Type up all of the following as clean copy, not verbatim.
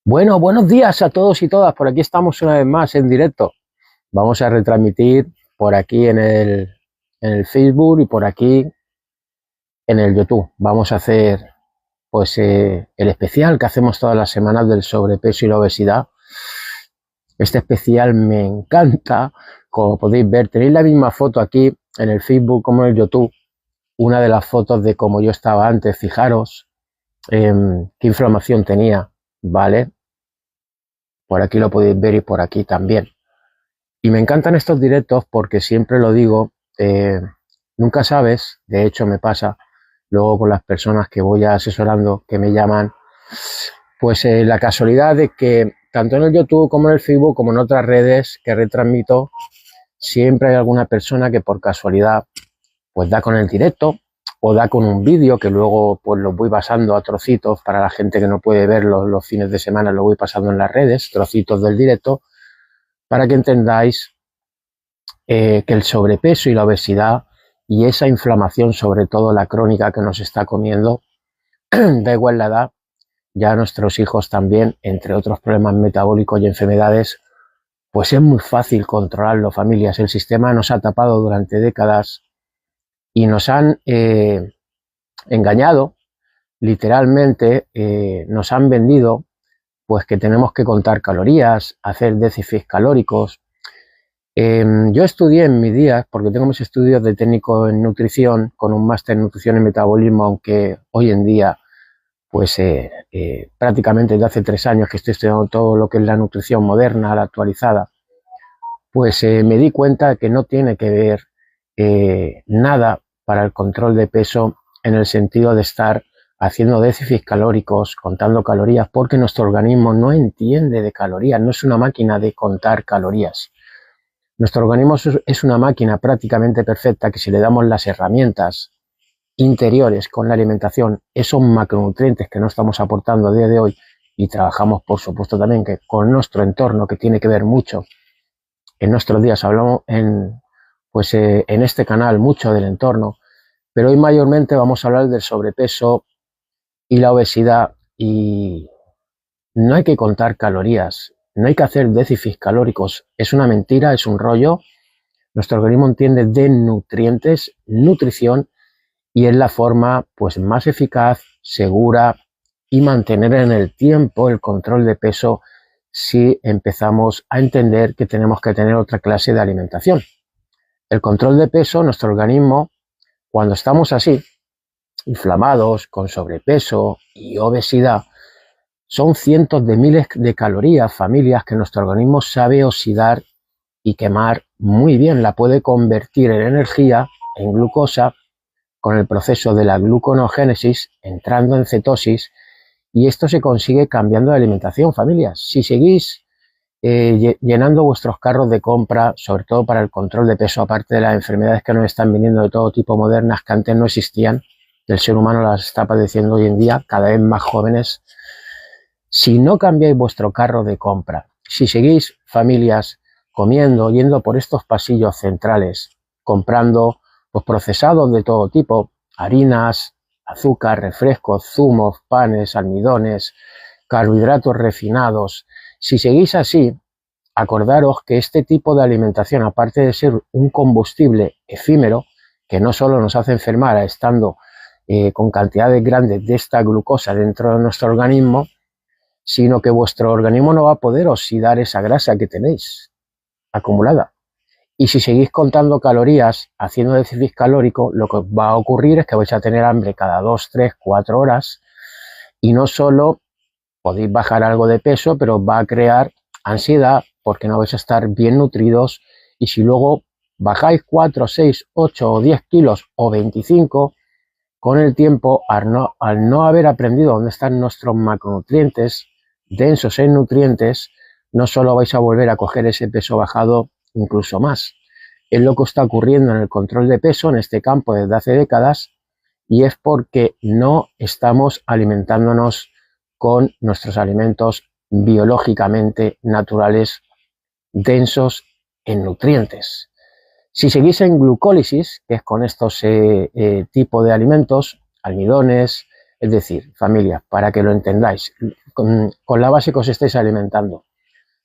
Bueno, buenos días a todos y todas. Por aquí estamos una vez más en directo. Vamos a retransmitir por aquí en el Facebook y por aquí en el YouTube. Vamos a hacer el especial que hacemos todas las semanas del sobrepeso y la obesidad. Este especial me encanta. Como podéis ver, tenéis la misma foto aquí en el Facebook como en el YouTube. Una de las fotos de cómo yo estaba antes. Fijaros qué inflamación tenía, ¿vale? Por aquí lo podéis ver y por aquí también. Y me encantan estos directos porque siempre lo digo, nunca sabes, de hecho me pasa luego con las personas que voy asesorando, que me llaman, la casualidad de que tanto en el YouTube como en el Facebook, como en otras redes que retransmito, siempre hay alguna persona que por casualidad pues da con el directo o da con un vídeo que luego pues los voy pasando a trocitos para la gente que no puede verlo los fines de semana, lo voy pasando en las redes, trocitos del directo, para que entendáis que el sobrepeso y la obesidad y esa inflamación, sobre todo la crónica que nos está comiendo, da igual la edad, ya nuestros hijos también, entre otros problemas metabólicos y enfermedades, pues es muy fácil controlarlo, familias. El sistema nos ha tapado durante décadas y nos han engañado, literalmente, nos han vendido pues que tenemos que contar calorías, hacer déficits calóricos. Yo estudié en mis días, porque tengo mis estudios de técnico en nutrición, con un máster en nutrición y metabolismo, aunque hoy en día, prácticamente desde hace 3 años que estoy estudiando todo lo que es la nutrición moderna, la actualizada, me di cuenta que no tiene que ver nada para el control de peso en el sentido de estar haciendo déficits calóricos, contando calorías, porque nuestro organismo no entiende de calorías, no es una máquina de contar calorías. Nuestro organismo es una máquina prácticamente perfecta que si le damos las herramientas interiores con la alimentación, esos macronutrientes que no estamos aportando a día de hoy, y trabajamos por supuesto también que con nuestro entorno, que tiene que ver mucho. En nuestros días hablamos en este canal mucho del entorno, pero hoy mayormente vamos a hablar del sobrepeso y la obesidad, y no hay que contar calorías, no hay que hacer déficits calóricos, es una mentira, es un rollo. Nuestro organismo entiende de nutrientes, nutrición, y es la forma pues más eficaz, segura y mantener en el tiempo el control de peso si empezamos a entender que tenemos que tener otra clase de alimentación. El control de peso, nuestro organismo, cuando estamos así, inflamados, con sobrepeso y obesidad, son cientos de miles de calorías, familias, que nuestro organismo sabe oxidar y quemar muy bien. La puede convertir en energía, en glucosa, con el proceso de la gluconeogénesis, entrando en cetosis, y esto se consigue cambiando de alimentación, familias. Si seguís llenando vuestros carros de compra, sobre todo para el control de peso, aparte de las enfermedades que nos están viniendo de todo tipo modernas que antes no existían, el ser humano las está padeciendo hoy en día, cada vez más jóvenes. Si no cambiáis vuestro carro de compra, si seguís, familias, comiendo, yendo por estos pasillos centrales, comprando pues, procesados de todo tipo, harinas, azúcar, refrescos, zumos, panes, almidones, carbohidratos refinados, si seguís así, acordaros que este tipo de alimentación, aparte de ser un combustible efímero, que no solo nos hace enfermar estando con cantidades grandes de esta glucosa dentro de nuestro organismo, sino que vuestro organismo no va a poder oxidar esa grasa que tenéis acumulada. Y si seguís contando calorías, haciendo déficit calórico, lo que va a ocurrir es que vais a tener hambre cada 2, 3, 4 horas, y no solo podéis bajar algo de peso, pero va a crear ansiedad porque no vais a estar bien nutridos, y si luego bajáis 4, 6, 8 o 10 kilos o 25, con el tiempo, al no haber aprendido dónde están nuestros macronutrientes, densos en nutrientes, no solo vais a volver a coger ese peso bajado, incluso más. Es lo que está ocurriendo en el control de peso en este campo desde hace décadas, y es porque no estamos alimentándonos con nuestros alimentos biológicamente naturales, densos en nutrientes. Si seguís en glucólisis, que es con estos tipos de alimentos, almidones, es decir, familia, para que lo entendáis, con la base que os estéis alimentando.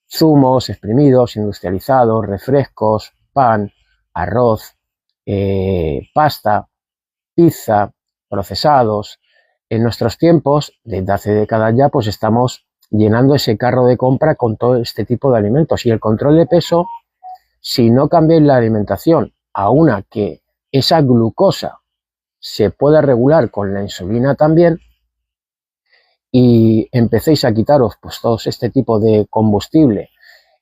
Zumos, exprimidos, industrializados, refrescos, pan, arroz, pasta, pizza, procesados. En nuestros tiempos, desde hace décadas ya, pues estamos llenando ese carro de compra con todo este tipo de alimentos. Y el control de peso, si no cambiáis la alimentación a una que esa glucosa se pueda regular con la insulina también, y empecéis a quitaros pues todo este tipo de combustible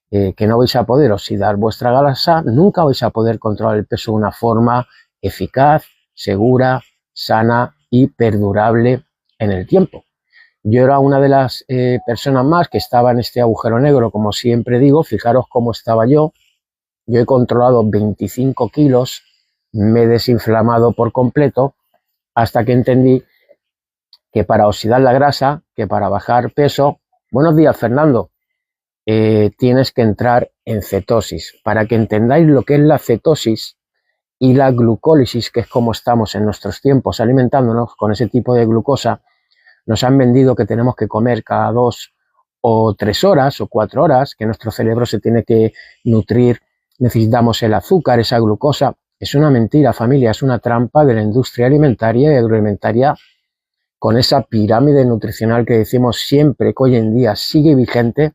que no vais a poder oxidar vuestra grasa, nunca vais a poder controlar el peso de una forma eficaz, segura, sana y perdurable en el tiempo. Yo era una de las personas más que estaba en este agujero negro, como siempre digo. Fijaros cómo estaba yo. Yo he controlado 25 kilos, me he desinflamado por completo, hasta que entendí que para oxidar la grasa, que para bajar peso, buenos días Fernando, tienes que entrar en cetosis. Para que entendáis lo que es la cetosis y la glucólisis, que es como estamos en nuestros tiempos alimentándonos con ese tipo de glucosa, nos han vendido que tenemos que comer cada 2 o 3 horas o 4 horas, que nuestro cerebro se tiene que nutrir, necesitamos el azúcar, esa glucosa. Es una mentira, familia, es una trampa de la industria alimentaria y agroalimentaria, con esa pirámide nutricional que decimos siempre, que hoy en día sigue vigente,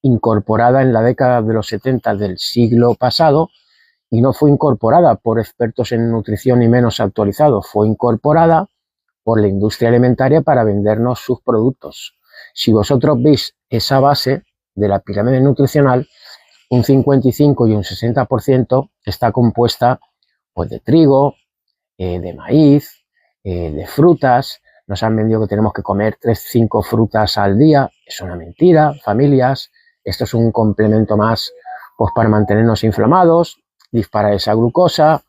incorporada en la década de los 70 del siglo pasado, y no fue incorporada por expertos en nutrición ni menos actualizados, fue incorporada por la industria alimentaria para vendernos sus productos. Si vosotros veis esa base de la pirámide nutricional, un 55 y un 60% está compuesta pues de trigo, de maíz, de frutas. Nos han vendido que tenemos que comer 3-5 frutas al día. Es una mentira, familias. Esto es un complemento más pues para mantenernos inflamados, disparar esa glucosa,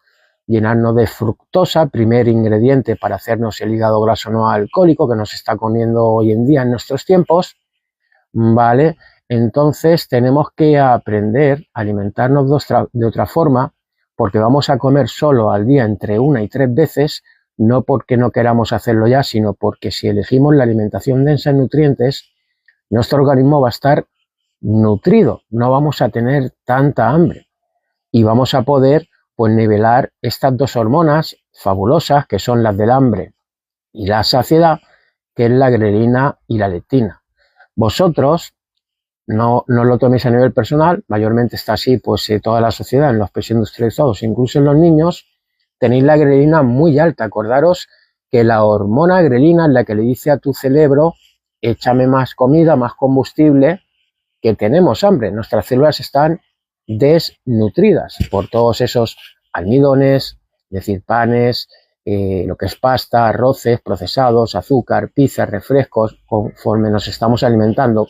llenarnos de fructosa, primer ingrediente para hacernos el hígado graso no alcohólico que nos está comiendo hoy en día en nuestros tiempos, ¿vale? Entonces tenemos que aprender a alimentarnos de otra forma, porque vamos a comer solo al día entre 1 y 3 veces, no porque no queramos hacerlo ya, sino porque si elegimos la alimentación densa en nutrientes, nuestro organismo va a estar nutrido, no vamos a tener tanta hambre y vamos a poder pues nivelar estas dos hormonas fabulosas que son las del hambre y la saciedad, que es la grelina y la leptina. Vosotros no lo toméis a nivel personal, mayormente está así pues toda la sociedad, en los países industrializados, incluso en los niños, tenéis la grelina muy alta. Acordaros que la hormona grelina es la que le dice a tu cerebro, échame más comida, más combustible, que tenemos hambre. Nuestras células están desnutridas por todos esos almidones, es decir, panes, lo que es pasta, arroces, procesados, azúcar, pizza, refrescos, conforme nos estamos alimentando.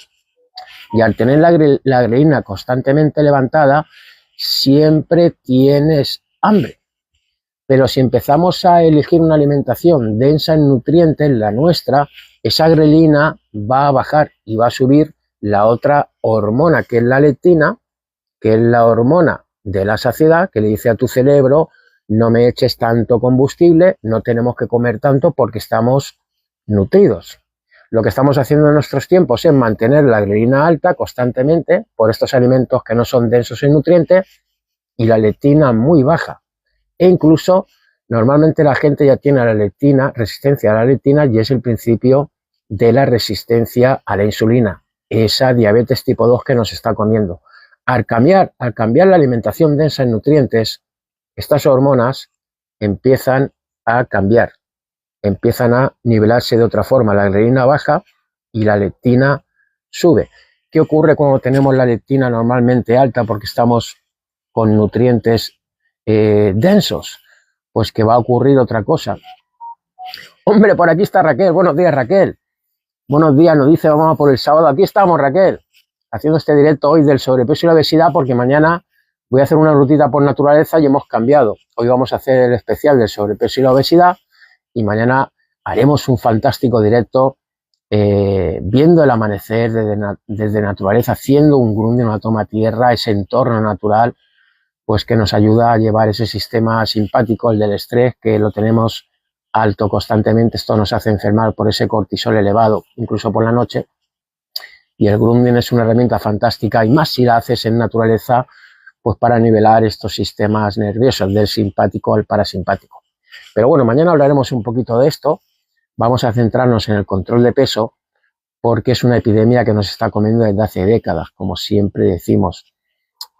Y al tener la grelina constantemente levantada, siempre tienes hambre. Pero si empezamos a elegir una alimentación densa en nutrientes, la nuestra, esa grelina va a bajar y va a subir la otra hormona, que es la leptina, que es la hormona de la saciedad, que le dice a tu cerebro, no me eches tanto combustible, no tenemos que comer tanto porque estamos nutridos. Lo que estamos haciendo en nuestros tiempos es mantener la grelina alta constantemente por estos alimentos que no son densos en nutrientes y la leptina muy baja. E incluso normalmente la gente ya tiene la leptina, resistencia a la leptina, y es el principio de la resistencia a la insulina, esa diabetes tipo 2 que nos está comiendo. Al cambiar la alimentación densa en nutrientes, estas hormonas empiezan a cambiar, empiezan a nivelarse de otra forma. La grelina baja y la leptina sube. ¿Qué ocurre cuando tenemos la leptina normalmente alta porque estamos con nutrientes densos? Pues que va a ocurrir otra cosa. Hombre, por aquí está Raquel. Buenos días, Raquel. Buenos días, nos dice, vamos a por el sábado. Aquí estamos, Raquel, haciendo este directo hoy del sobrepeso y la obesidad, porque mañana voy a hacer una rutita por naturaleza y hemos cambiado. Hoy vamos a hacer el especial del sobrepeso y la obesidad y mañana haremos un fantástico directo viendo el amanecer desde naturaleza, haciendo un grundy, una toma tierra, ese entorno natural, pues que nos ayuda a llevar ese sistema simpático, el del estrés, que lo tenemos alto constantemente. Esto nos hace enfermar por ese cortisol elevado, incluso por la noche. Y el grounding es una herramienta fantástica, y más si la haces en naturaleza, pues para nivelar estos sistemas nerviosos, del simpático al parasimpático. Pero bueno, mañana hablaremos un poquito de esto. Vamos a centrarnos en el control de peso, porque es una epidemia que nos está comiendo desde hace décadas, como siempre decimos.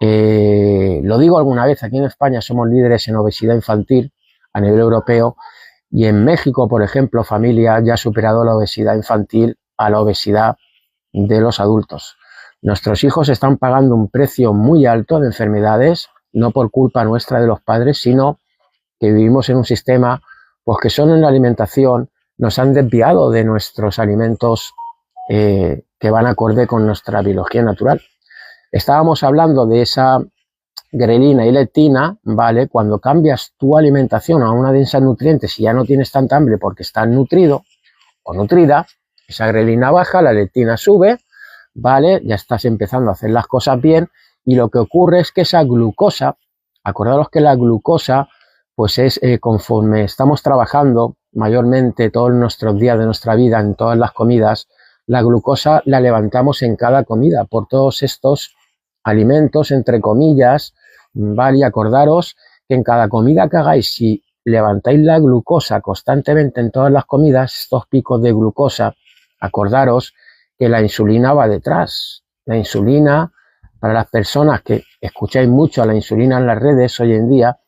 Lo digo alguna vez, aquí en España somos líderes en obesidad infantil a nivel europeo, y en México, por ejemplo, familia ya ha superado la obesidad infantil a la obesidad de los adultos. Nuestros hijos están pagando un precio muy alto de enfermedades, no por culpa nuestra de los padres, sino que vivimos en un sistema, pues que solo en la alimentación nos han desviado de nuestros alimentos que van acorde con nuestra biología natural. Estábamos hablando de esa grelina y leptina, ¿vale? Cuando cambias tu alimentación a una densa en nutrientes y ya no tienes tanta hambre porque estás nutrido o nutrida, esa grelina baja, la leptina sube, ¿vale? Ya estás empezando a hacer las cosas bien, y lo que ocurre es que esa glucosa, acordaros que la glucosa, pues es conforme estamos trabajando mayormente todos nuestros días de nuestra vida, en todas las comidas, la glucosa la levantamos en cada comida por todos estos alimentos, entre comillas, ¿vale? Y acordaros que en cada comida que hagáis, si levantáis la glucosa constantemente en todas las comidas, estos picos de glucosa, acordaros que la insulina va detrás. La insulina, para las personas que escucháis mucho a la insulina en las redes hoy en día,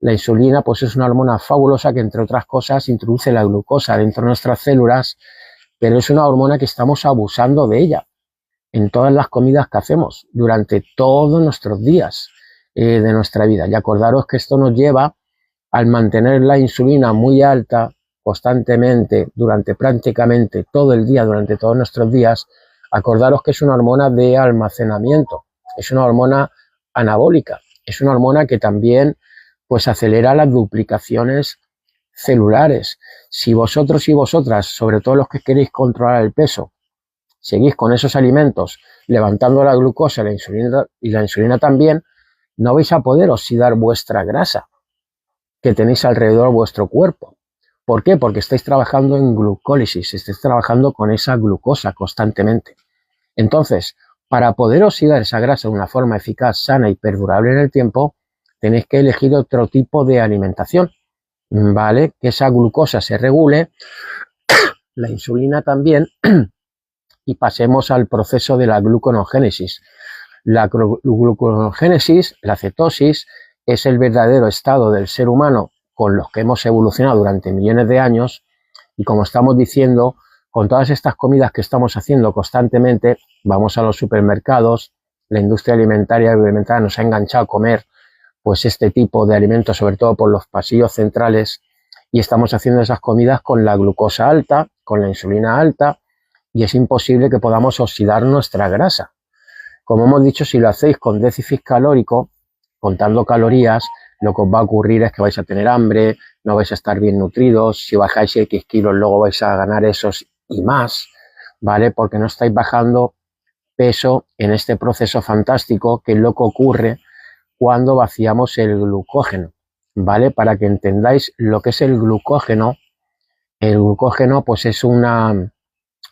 la insulina pues es una hormona fabulosa que, entre otras cosas, introduce la glucosa dentro de nuestras células, pero es una hormona que estamos abusando de ella en todas las comidas que hacemos durante todos nuestros días de nuestra vida. Y acordaros que esto nos lleva al mantener la insulina muy alta constantemente durante prácticamente todo el día, durante todos nuestros días. Acordaros que es una hormona de almacenamiento, es una hormona anabólica, es una hormona que también pues acelera las duplicaciones celulares. Si vosotros y vosotras, sobre todo los que queréis controlar el peso, seguís con esos alimentos levantando la glucosa y la insulina también, no vais a poder oxidar vuestra grasa que tenéis alrededor de vuestro cuerpo. ¿Por qué? Porque estáis trabajando en glucólisis, estáis trabajando con esa glucosa constantemente. Entonces, para poder oxidar esa grasa de una forma eficaz, sana y perdurable en el tiempo, tenéis que elegir otro tipo de alimentación, ¿vale? Que esa glucosa se regule, la insulina también, y pasemos al proceso de la gluconogénesis. La gluconogénesis, la cetosis, es el verdadero estado del ser humano con los que hemos evolucionado durante millones de años, y como estamos diciendo, con todas estas comidas que estamos haciendo constantemente, vamos a los supermercados, la industria alimentaria y agroalimentaria nos ha enganchado a comer pues este tipo de alimentos, sobre todo por los pasillos centrales, y estamos haciendo esas comidas con la glucosa alta, con la insulina alta, y es imposible que podamos oxidar nuestra grasa. Como hemos dicho, si lo hacéis con déficit calórico, contando calorías, lo que os va a ocurrir es que vais a tener hambre, no vais a estar bien nutridos, si bajáis X kilos luego vais a ganar esos y más, ¿vale? Porque no estáis bajando peso en este proceso fantástico, que es lo que ocurre cuando vaciamos el glucógeno, ¿vale? Para que entendáis lo que es el glucógeno pues es una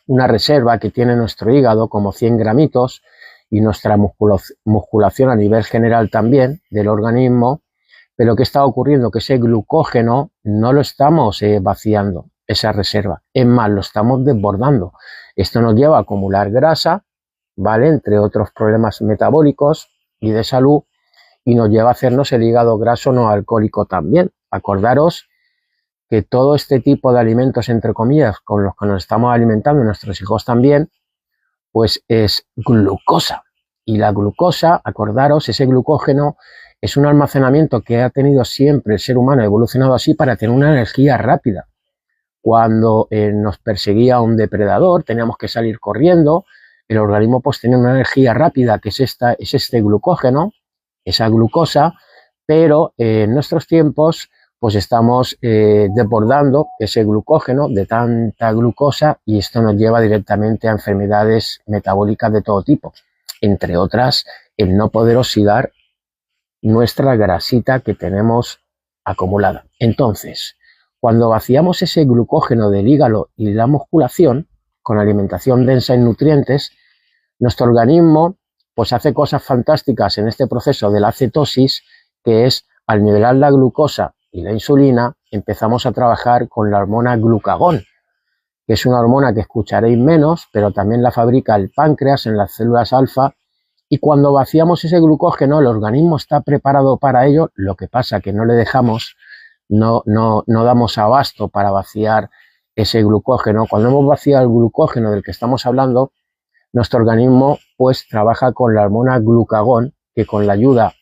reserva que tiene nuestro hígado, como 100 gramitos, y nuestra musculación a nivel general también del organismo. Pero ¿qué está ocurriendo? Que ese glucógeno no lo estamos vaciando, esa reserva. Es más, lo estamos desbordando. Esto nos lleva a acumular grasa, ¿vale? Entre otros problemas metabólicos y de salud, y nos lleva a hacernos el hígado graso no alcohólico también. Acordaros que todo este tipo de alimentos, entre comillas, con los que nos estamos alimentando, y nuestros hijos también, pues es glucosa. Y la glucosa, acordaros, ese glucógeno es un almacenamiento que ha tenido siempre el ser humano, ha evolucionado así para tener una energía rápida. Cuando nos perseguía un depredador, teníamos que salir corriendo, el organismo pues tenía una energía rápida, que es este glucógeno, esa glucosa, pero en nuestros tiempos pues estamos desbordando ese glucógeno de tanta glucosa, y esto nos lleva directamente a enfermedades metabólicas de todo tipo, entre otras el no poder oxidar nuestra grasita que tenemos acumulada. Entonces, cuando vaciamos ese glucógeno del hígado y la musculación con alimentación densa en nutrientes, Nuestro organismo pues hace cosas fantásticas en este proceso de la cetosis, que es al nivelar la glucosa y la insulina, empezamos a trabajar con la hormona glucagón, que es una hormona que escucharéis menos, pero también la fabrica el páncreas en las células alfa, y cuando vaciamos ese glucógeno, el organismo está preparado para ello, lo que pasa que no le dejamos, no damos abasto para vaciar ese glucógeno. Cuando hemos vaciado el glucógeno del que estamos hablando, nuestro organismo pues trabaja con la hormona glucagón, que con la ayuda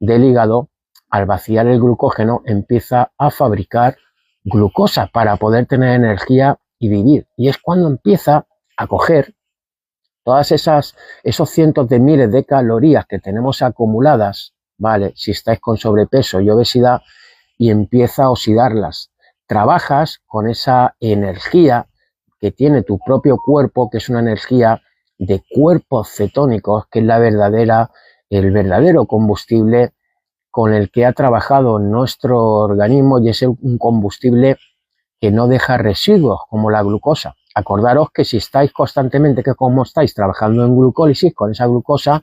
del hígado, al vaciar el glucógeno, empieza a fabricar glucosa para poder tener energía y vivir. Y es cuando empieza a coger todas esos cientos de miles de calorías que tenemos acumuladas, ¿vale? Si estáis con sobrepeso y obesidad, y empieza a oxidarlas. Trabajas con esa energía que tiene tu propio cuerpo, que es una energía de cuerpos cetónicos, que es el verdadero combustible con el que ha trabajado nuestro organismo, y es un combustible que no deja residuos como la glucosa. Acordaros que si estáis constantemente, que como estáis trabajando en glucólisis con esa glucosa,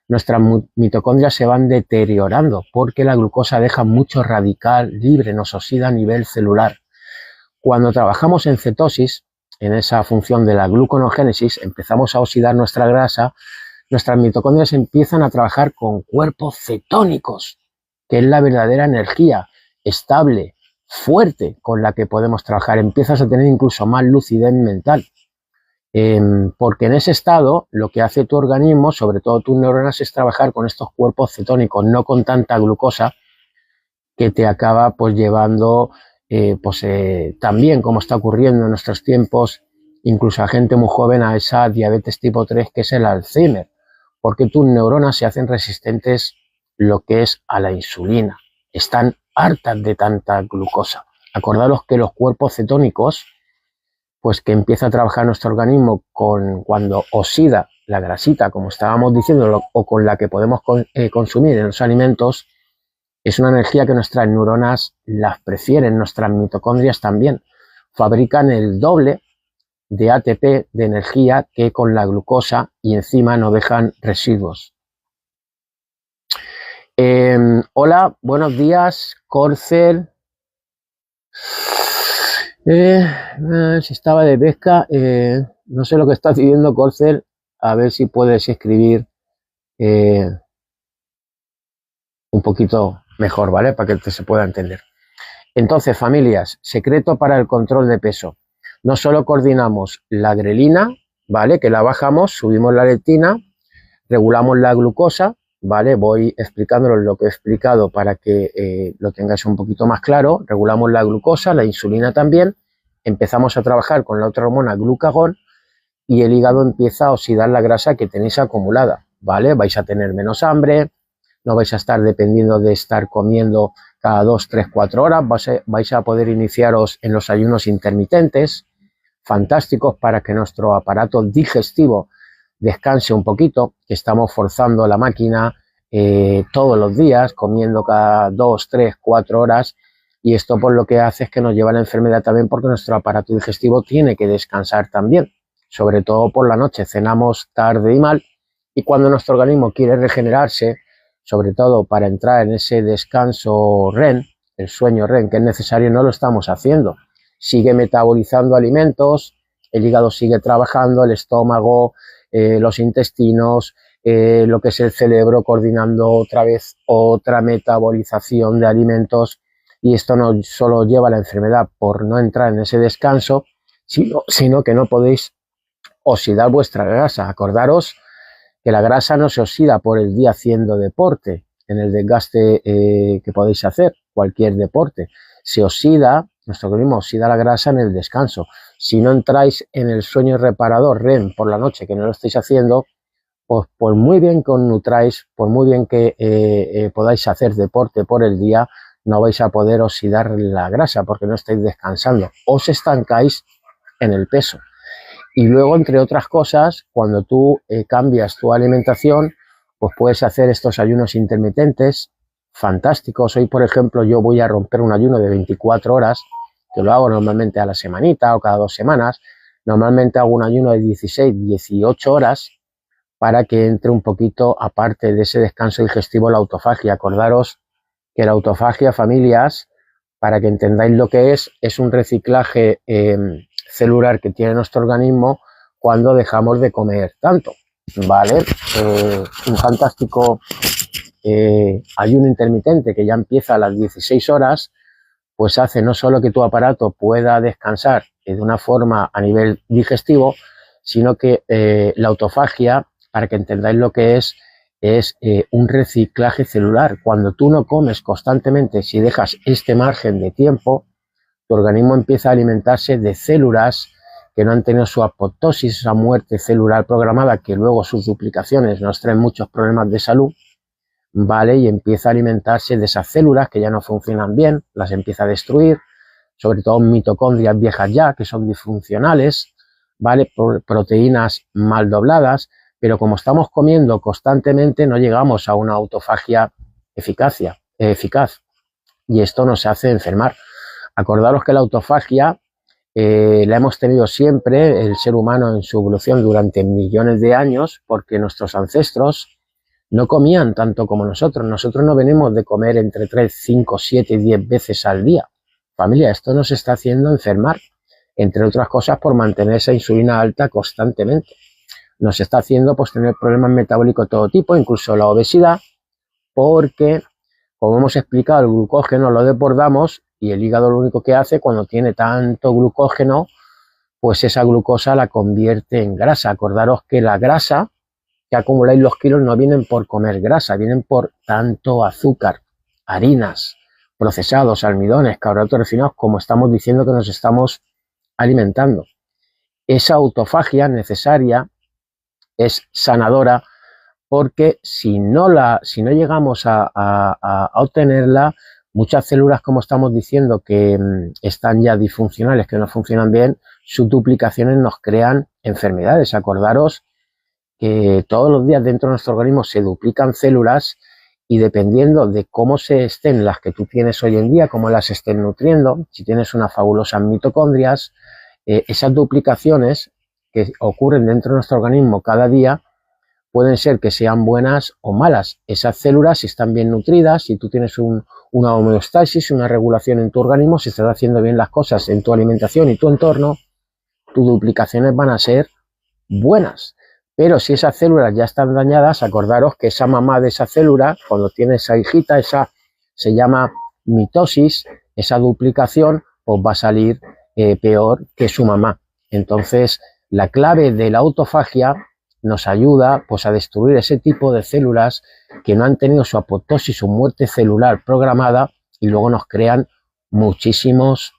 nuestras mitocondrias se van deteriorando porque la glucosa deja mucho radical libre, nos oxida a nivel celular. Cuando trabajamos en cetosis, en esa función de la gluconogénesis, empezamos a oxidar nuestra grasa, nuestras mitocondrias empiezan a trabajar con cuerpos cetónicos, que es la verdadera energía estable, fuerte, con la que podemos trabajar. Empiezas a tener incluso más lucidez mental, porque en ese estado lo que hace tu organismo, sobre todo tus neuronas, es trabajar con estos cuerpos cetónicos, no con tanta glucosa que te acaba pues llevando también, como está ocurriendo en nuestros tiempos, incluso a gente muy joven, a esa diabetes tipo 3, que es el Alzheimer, porque tus neuronas se hacen resistentes lo que es a la insulina, están hartas de tanta glucosa. Acordaros que los cuerpos cetónicos, pues que empieza a trabajar nuestro organismo cuando oxida la grasita, como estábamos diciendo, o con la que podemos consumir en los alimentos, es una energía que nuestras neuronas las prefieren, nuestras mitocondrias también. Fabrican el doble de ATP, de energía, que con la glucosa, y encima no dejan residuos. Hola, buenos días, Corcel. Si estaba de pesca, no sé lo que estás diciendo, Corcel, a ver si puedes escribir un poquito mejor, ¿vale? Para que se pueda entender. Entonces, familias, secreto para el control de peso. No solo coordinamos la grelina, ¿vale? Que la bajamos, subimos la leptina, regulamos la glucosa, ¿vale? Voy explicándolos lo que he explicado para que lo tengáis un poquito más claro. Regulamos la glucosa, la insulina también. Empezamos a trabajar con la otra hormona, glucagón, y el hígado empieza a oxidar la grasa que tenéis acumulada, ¿vale? Vais a tener menos hambre, no vais a estar dependiendo de estar comiendo cada 2, 3, 4 horas, vais a poder iniciaros en los ayunos intermitentes, fantásticos para que nuestro aparato digestivo descanse un poquito, que estamos forzando la máquina todos los días, comiendo cada 2, 3, 4 horas, y esto por lo que hace es que nos lleva a la enfermedad también, porque nuestro aparato digestivo tiene que descansar también, sobre todo por la noche, cenamos tarde y mal, y cuando nuestro organismo quiere regenerarse, sobre todo para entrar en ese descanso REM, el sueño REM que es necesario, no lo estamos haciendo. Sigue metabolizando alimentos, el hígado sigue trabajando, el estómago, los intestinos, lo que es el cerebro, coordinando otra vez otra metabolización de alimentos, y esto no solo lleva a la enfermedad por no entrar en ese descanso, sino que no podéis oxidar vuestra grasa. Acordaros que la grasa no se oxida por el día haciendo deporte, en el desgaste que podéis hacer, cualquier deporte. Se oxida, nuestro organismo oxida la grasa en el descanso. Si no entráis en el sueño reparador REM por la noche, que no lo estáis haciendo, pues por muy bien que os nutráis, por muy bien que podáis hacer deporte por el día, no vais a poder oxidar la grasa porque no estáis descansando. Os estancáis en el peso. Y luego, entre otras cosas, cuando tú cambias tu alimentación, pues puedes hacer estos ayunos intermitentes fantásticos. Hoy, por ejemplo, yo voy a romper un ayuno de 24 horas, que lo hago normalmente a la semanita o cada 2 semanas. Normalmente hago un ayuno de 16, 18 horas, para que entre un poquito, aparte de ese descanso digestivo, la autofagia. Acordaros que la autofagia, familias, para que entendáis lo que es un reciclaje celular que tiene nuestro organismo cuando dejamos de comer tanto, ¿vale? Un fantástico ayuno intermitente que ya empieza a las 16 horas, pues hace no solo que tu aparato pueda descansar de una forma a nivel digestivo, sino que la autofagia, para que entendáis lo que es un reciclaje celular. Cuando tú no comes constantemente, si dejas este margen de tiempo, tu organismo empieza a alimentarse de células que no han tenido su apoptosis, esa muerte celular programada, que luego sus duplicaciones nos traen muchos problemas de salud, ¿vale? Y empieza a alimentarse de esas células que ya no funcionan bien, las empieza a destruir, sobre todo mitocondrias viejas ya, que son disfuncionales, ¿vale? Proteínas mal dobladas, pero como estamos comiendo constantemente no llegamos a una autofagia eficaz y esto nos hace enfermar. Acordaros que la autofagia la hemos tenido siempre, el ser humano en su evolución durante millones de años, porque nuestros ancestros no comían tanto como nosotros. Nosotros no venimos de comer entre 3, 5, 7, 10 veces al día. Familia, esto nos está haciendo enfermar, entre otras cosas por mantener esa insulina alta constantemente. Nos está haciendo pues tener problemas metabólicos de todo tipo, incluso la obesidad, porque, como hemos explicado, el glucógeno lo desbordamos y el hígado lo único que hace cuando tiene tanto glucógeno, pues esa glucosa la convierte en grasa. Acordaros que la grasa que acumuláis los kilos no vienen por comer grasa, vienen por tanto azúcar, harinas, procesados, almidones, carbohidratos refinados, como estamos diciendo que nos estamos alimentando. Esa autofagia necesaria es sanadora, porque si no llegamos a obtenerla, muchas células, como estamos diciendo, que están ya disfuncionales, que no funcionan bien, sus duplicaciones nos crean enfermedades. Acordaros que todos los días dentro de nuestro organismo se duplican células y dependiendo de cómo se estén las que tú tienes hoy en día, cómo las estén nutriendo, si tienes unas fabulosas mitocondrias, esas duplicaciones que ocurren dentro de nuestro organismo cada día pueden ser que sean buenas o malas. Esas células, si están bien nutridas, si tú tienes una homeostasis, una regulación en tu organismo, si estás haciendo bien las cosas en tu alimentación y tu entorno, tus duplicaciones van a ser buenas. Pero si esas células ya están dañadas, acordaros que esa mamá de esa célula, cuando tiene esa hijita, esa se llama mitosis, esa duplicación, pues va a salir peor que su mamá. Entonces, la clave de la autofagia nos ayuda pues a destruir ese tipo de células que no han tenido su apoptosis, su muerte celular programada y luego nos crean muchísimos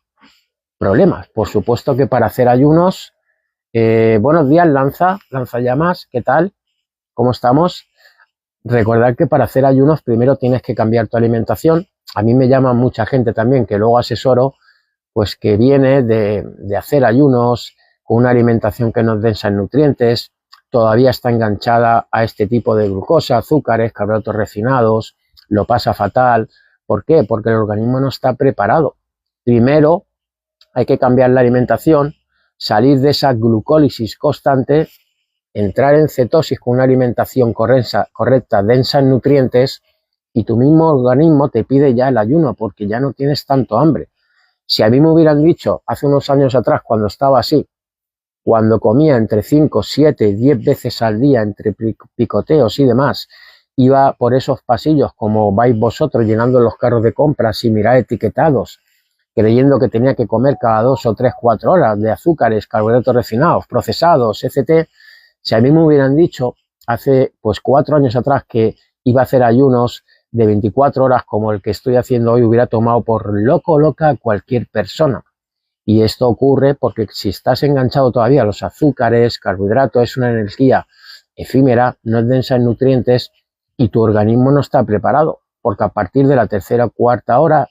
problemas. Por supuesto que para hacer ayunos, buenos días Lanzallamas, ¿qué tal? ¿Cómo estamos? Recordad que para hacer ayunos primero tienes que cambiar tu alimentación. A mí me llama mucha gente también que luego asesoro, pues que viene de hacer ayunos con una alimentación que no es densa en nutrientes, todavía está enganchada a este tipo de glucosa, azúcares, carbohidratos refinados, lo pasa fatal. ¿Por qué? Porque el organismo no está preparado. Primero hay que cambiar la alimentación, salir de esa glucólisis constante, entrar en cetosis con una alimentación correcta, densa en nutrientes, y tu mismo organismo te pide ya el ayuno porque ya no tienes tanto hambre. Si a mí me hubieran dicho hace unos años atrás, cuando estaba así, cuando comía entre 5, 7, 10 veces al día, entre picoteos y demás, iba por esos pasillos como vais vosotros llenando los carros de compras y mirar etiquetados, creyendo que tenía que comer cada 2 o 3, 4 horas de azúcares, carbohidratos refinados, procesados, etc. Si a mí me hubieran dicho hace pues 4 años atrás que iba a hacer ayunos de 24 horas como el que estoy haciendo hoy, hubiera tomado por loca a cualquier persona. Y esto ocurre porque si estás enganchado todavía a los azúcares, carbohidratos, es una energía efímera, no es densa en nutrientes y tu organismo no está preparado, porque a partir de la tercera o cuarta hora,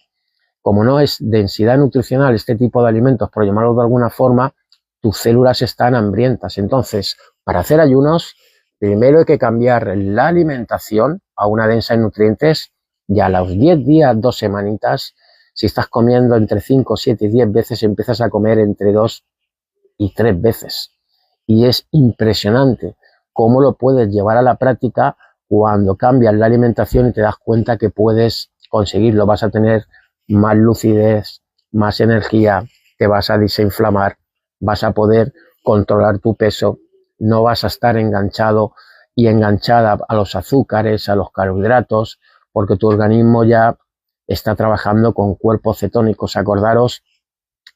como no es densidad nutricional este tipo de alimentos, por llamarlo de alguna forma, tus células están hambrientas. Entonces, para hacer ayunos, primero hay que cambiar la alimentación a una densa en nutrientes y a los 10 días, 2 semanitas, si estás comiendo entre 5, 7 y 10 veces, empiezas a comer entre 2 y 3 veces. Y es impresionante cómo lo puedes llevar a la práctica cuando cambias la alimentación y te das cuenta que puedes conseguirlo. Vas a tener más lucidez, más energía, te vas a desinflamar, vas a poder controlar tu peso, no vas a estar enganchado y enganchada a los azúcares, a los carbohidratos, porque tu organismo ya está trabajando con cuerpos cetónicos. Acordaros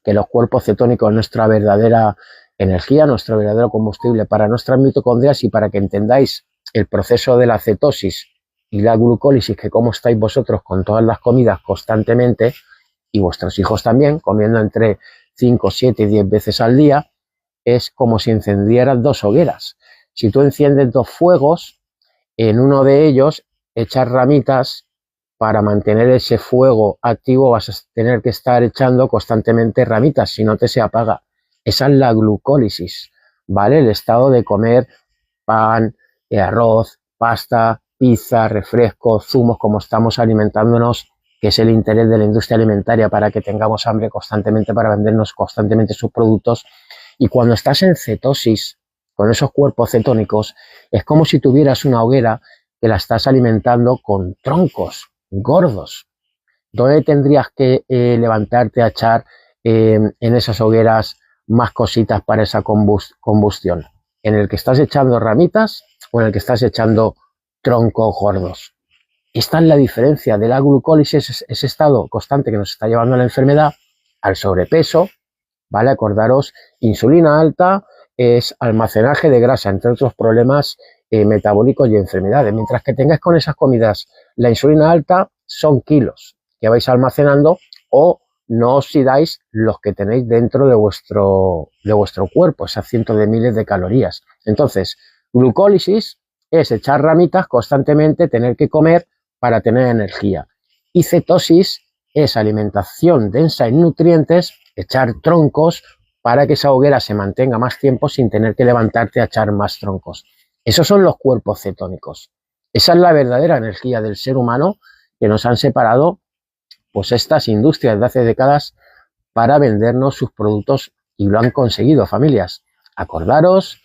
que los cuerpos cetónicos es nuestra verdadera energía, nuestro verdadero combustible para nuestras mitocondrias, y para que entendáis el proceso de la cetosis y la glucólisis, que como estáis vosotros con todas las comidas constantemente, y vuestros hijos también, comiendo entre 5, 7 y 10 veces al día, es como si encendieras dos hogueras. Si tú enciendes dos fuegos, en uno de ellos echas ramitas, para mantener ese fuego activo vas a tener que estar echando constantemente ramitas, si no se apaga. Esa es la glucólisis, ¿vale? El estado de comer pan, arroz, pasta, pizza, refrescos, zumos, como estamos alimentándonos, que es el interés de la industria alimentaria para que tengamos hambre constantemente, para vendernos constantemente sus productos. Y cuando estás en cetosis, con esos cuerpos cetónicos, es como si tuvieras una hoguera que la estás alimentando con troncos gordos. ¿Dónde tendrías que levantarte a echar en esas hogueras más cositas para esa combustión? ¿En el que estás echando ramitas o en el que estás echando troncos gordos? Esta es la diferencia de la glucólisis, ese estado constante que nos está llevando a la enfermedad, al sobrepeso, ¿vale? Acordaros, insulina alta es almacenaje de grasa, entre otros problemas metabólicos y enfermedades. Mientras que tengáis con esas comidas la insulina alta, son kilos que vais almacenando, o no oxidáis los que tenéis dentro de vuestro cuerpo, esas cientos de miles de calorías. Entonces, glucólisis es echar ramitas constantemente, tener que comer para tener energía. Y cetosis es alimentación densa en nutrientes, echar troncos para que esa hoguera se mantenga más tiempo sin tener que levantarte a echar más troncos. Esos son los cuerpos cetónicos. Esa es la verdadera energía del ser humano, que nos han separado pues estas industrias de hace décadas para vendernos sus productos, y lo han conseguido, familias. Acordaros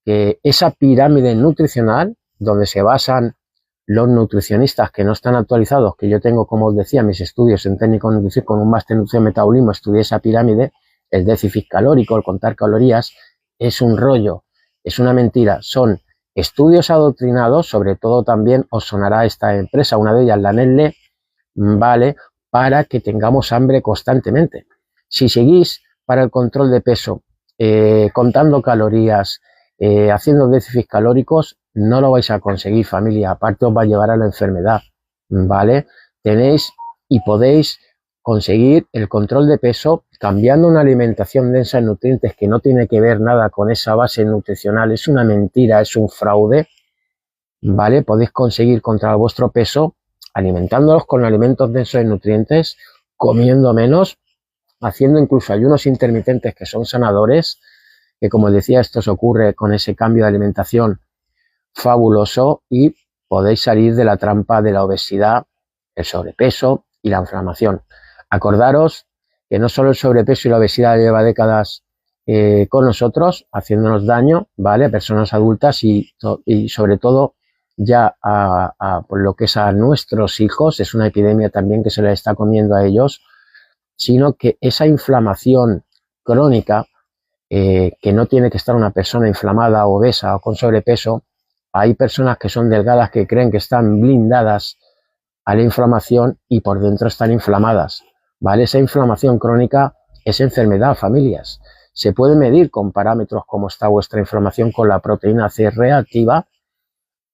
que esa pirámide nutricional, donde se basan los nutricionistas que no están actualizados, que yo tengo, como os decía, mis estudios en técnico de nutrición, con un máster en nutrición y metabolismo, estudié esa pirámide, el déficit calórico, el contar calorías, es un rollo, es una mentira, son estudios adoctrinados. Sobre todo también os sonará esta empresa, una de ellas, la Nestlé, ¿vale?, para que tengamos hambre constantemente. Si seguís para el control de peso, contando calorías, haciendo déficits calóricos, no lo vais a conseguir, familia. Aparte os va a llevar a la enfermedad, ¿vale? Tenéis y podéis conseguir el control de peso cambiando una alimentación densa en nutrientes, que no tiene que ver nada con esa base nutricional, es una mentira, es un fraude, ¿vale? Podéis conseguir controlar vuestro peso alimentándolos con alimentos densos en nutrientes, comiendo menos, haciendo incluso ayunos intermitentes que son sanadores, que como decía, esto se ocurre con ese cambio de alimentación fabuloso, y podéis salir de la trampa de la obesidad, el sobrepeso y la inflamación. Acordaros que no solo el sobrepeso y la obesidad lleva décadas con nosotros, haciéndonos daño, ¿vale?, a personas adultas, y sobre todo ya por lo que es a nuestros hijos, es una epidemia también que se les está comiendo a ellos, sino que esa inflamación crónica, que no tiene que estar una persona inflamada, obesa o con sobrepeso. Hay personas que son delgadas que creen que están blindadas a la inflamación y por dentro están inflamadas, ¿vale? Esa inflamación crónica es enfermedad, familias. Se puede medir con parámetros cómo está vuestra inflamación con la proteína C reactiva,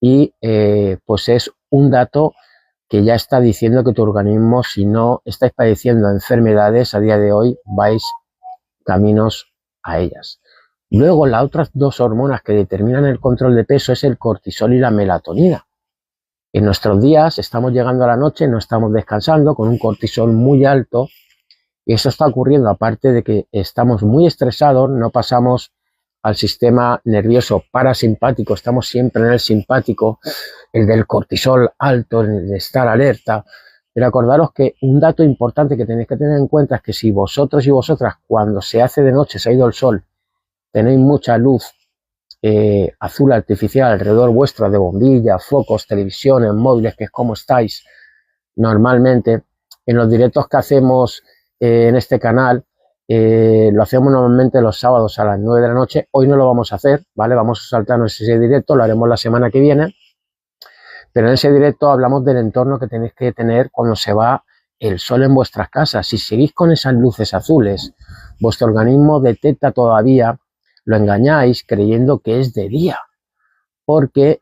y pues es un dato que ya está diciendo que tu organismo, si no estáis padeciendo enfermedades a día de hoy, vais caminos a ellas. Luego, las otras dos hormonas que determinan el control de peso es el cortisol y la melatonina. En nuestros días estamos llegando a la noche, no estamos descansando, con un cortisol muy alto, y eso está ocurriendo aparte de que estamos muy estresados, no pasamos al sistema nervioso parasimpático, estamos siempre en el simpático, el del cortisol alto, el de estar alerta. Pero acordaros que un dato importante que tenéis que tener en cuenta es que si vosotros y vosotras, cuando se hace de noche, se ha ido el sol, tenéis mucha luz azul artificial alrededor vuestro de bombillas, focos, televisiones, móviles, que es como estáis normalmente. En los directos que hacemos en este canal, lo hacemos normalmente los sábados a las 9 de la noche. Hoy no lo vamos a hacer, ¿vale? Vamos a saltarnos ese directo, lo haremos la semana que viene. Pero en ese directo hablamos del entorno que tenéis que tener cuando se va el sol en vuestras casas. Si seguís con esas luces azules, vuestro organismo detecta todavía, lo engañáis creyendo que es de día, porque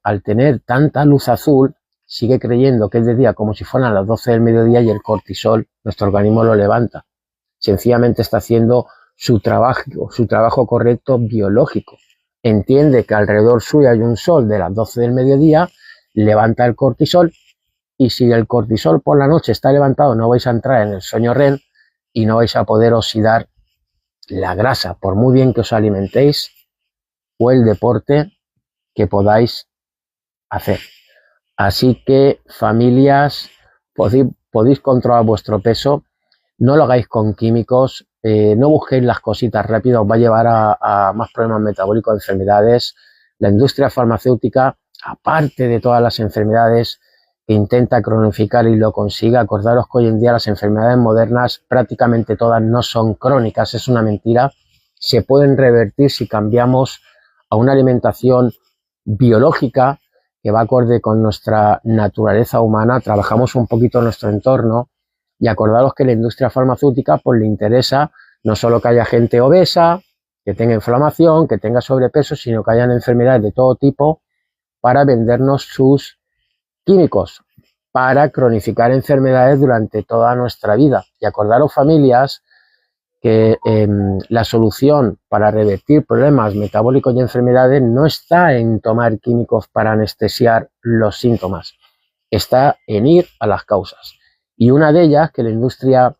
al tener tanta luz azul, sigue creyendo que es de día como si fueran las 12 del mediodía y el cortisol, nuestro organismo lo levanta. Sencillamente está haciendo su trabajo correcto biológico. Entiende que alrededor suyo hay un sol de las 12 del mediodía, levanta el cortisol, y si el cortisol por la noche está levantado, no vais a entrar en el sueño REM y no vais a poder oxidar la grasa, por muy bien que os alimentéis o el deporte que podáis hacer. Así que, familias, podéis controlar vuestro peso, no lo hagáis con químicos, no busquéis las cositas rápidas, os va a llevar a más problemas metabólicos, enfermedades. La industria farmacéutica, aparte de todas las enfermedades que intenta cronificar y lo consigue, acordaros que hoy en día las enfermedades modernas prácticamente todas no son crónicas, es una mentira, se pueden revertir si cambiamos a una alimentación biológica que va acorde con nuestra naturaleza humana, trabajamos un poquito en nuestro entorno y acordaros que la industria farmacéutica pues le interesa no solo que haya gente obesa, que tenga inflamación, que tenga sobrepeso, sino que hayan enfermedades de todo tipo para vendernos sus químicos, para cronificar enfermedades durante toda nuestra vida. Y acordaros, familias, que la solución para revertir problemas metabólicos y enfermedades no está en tomar químicos para anestesiar los síntomas, está en ir a las causas. Y una de ellas, que la industria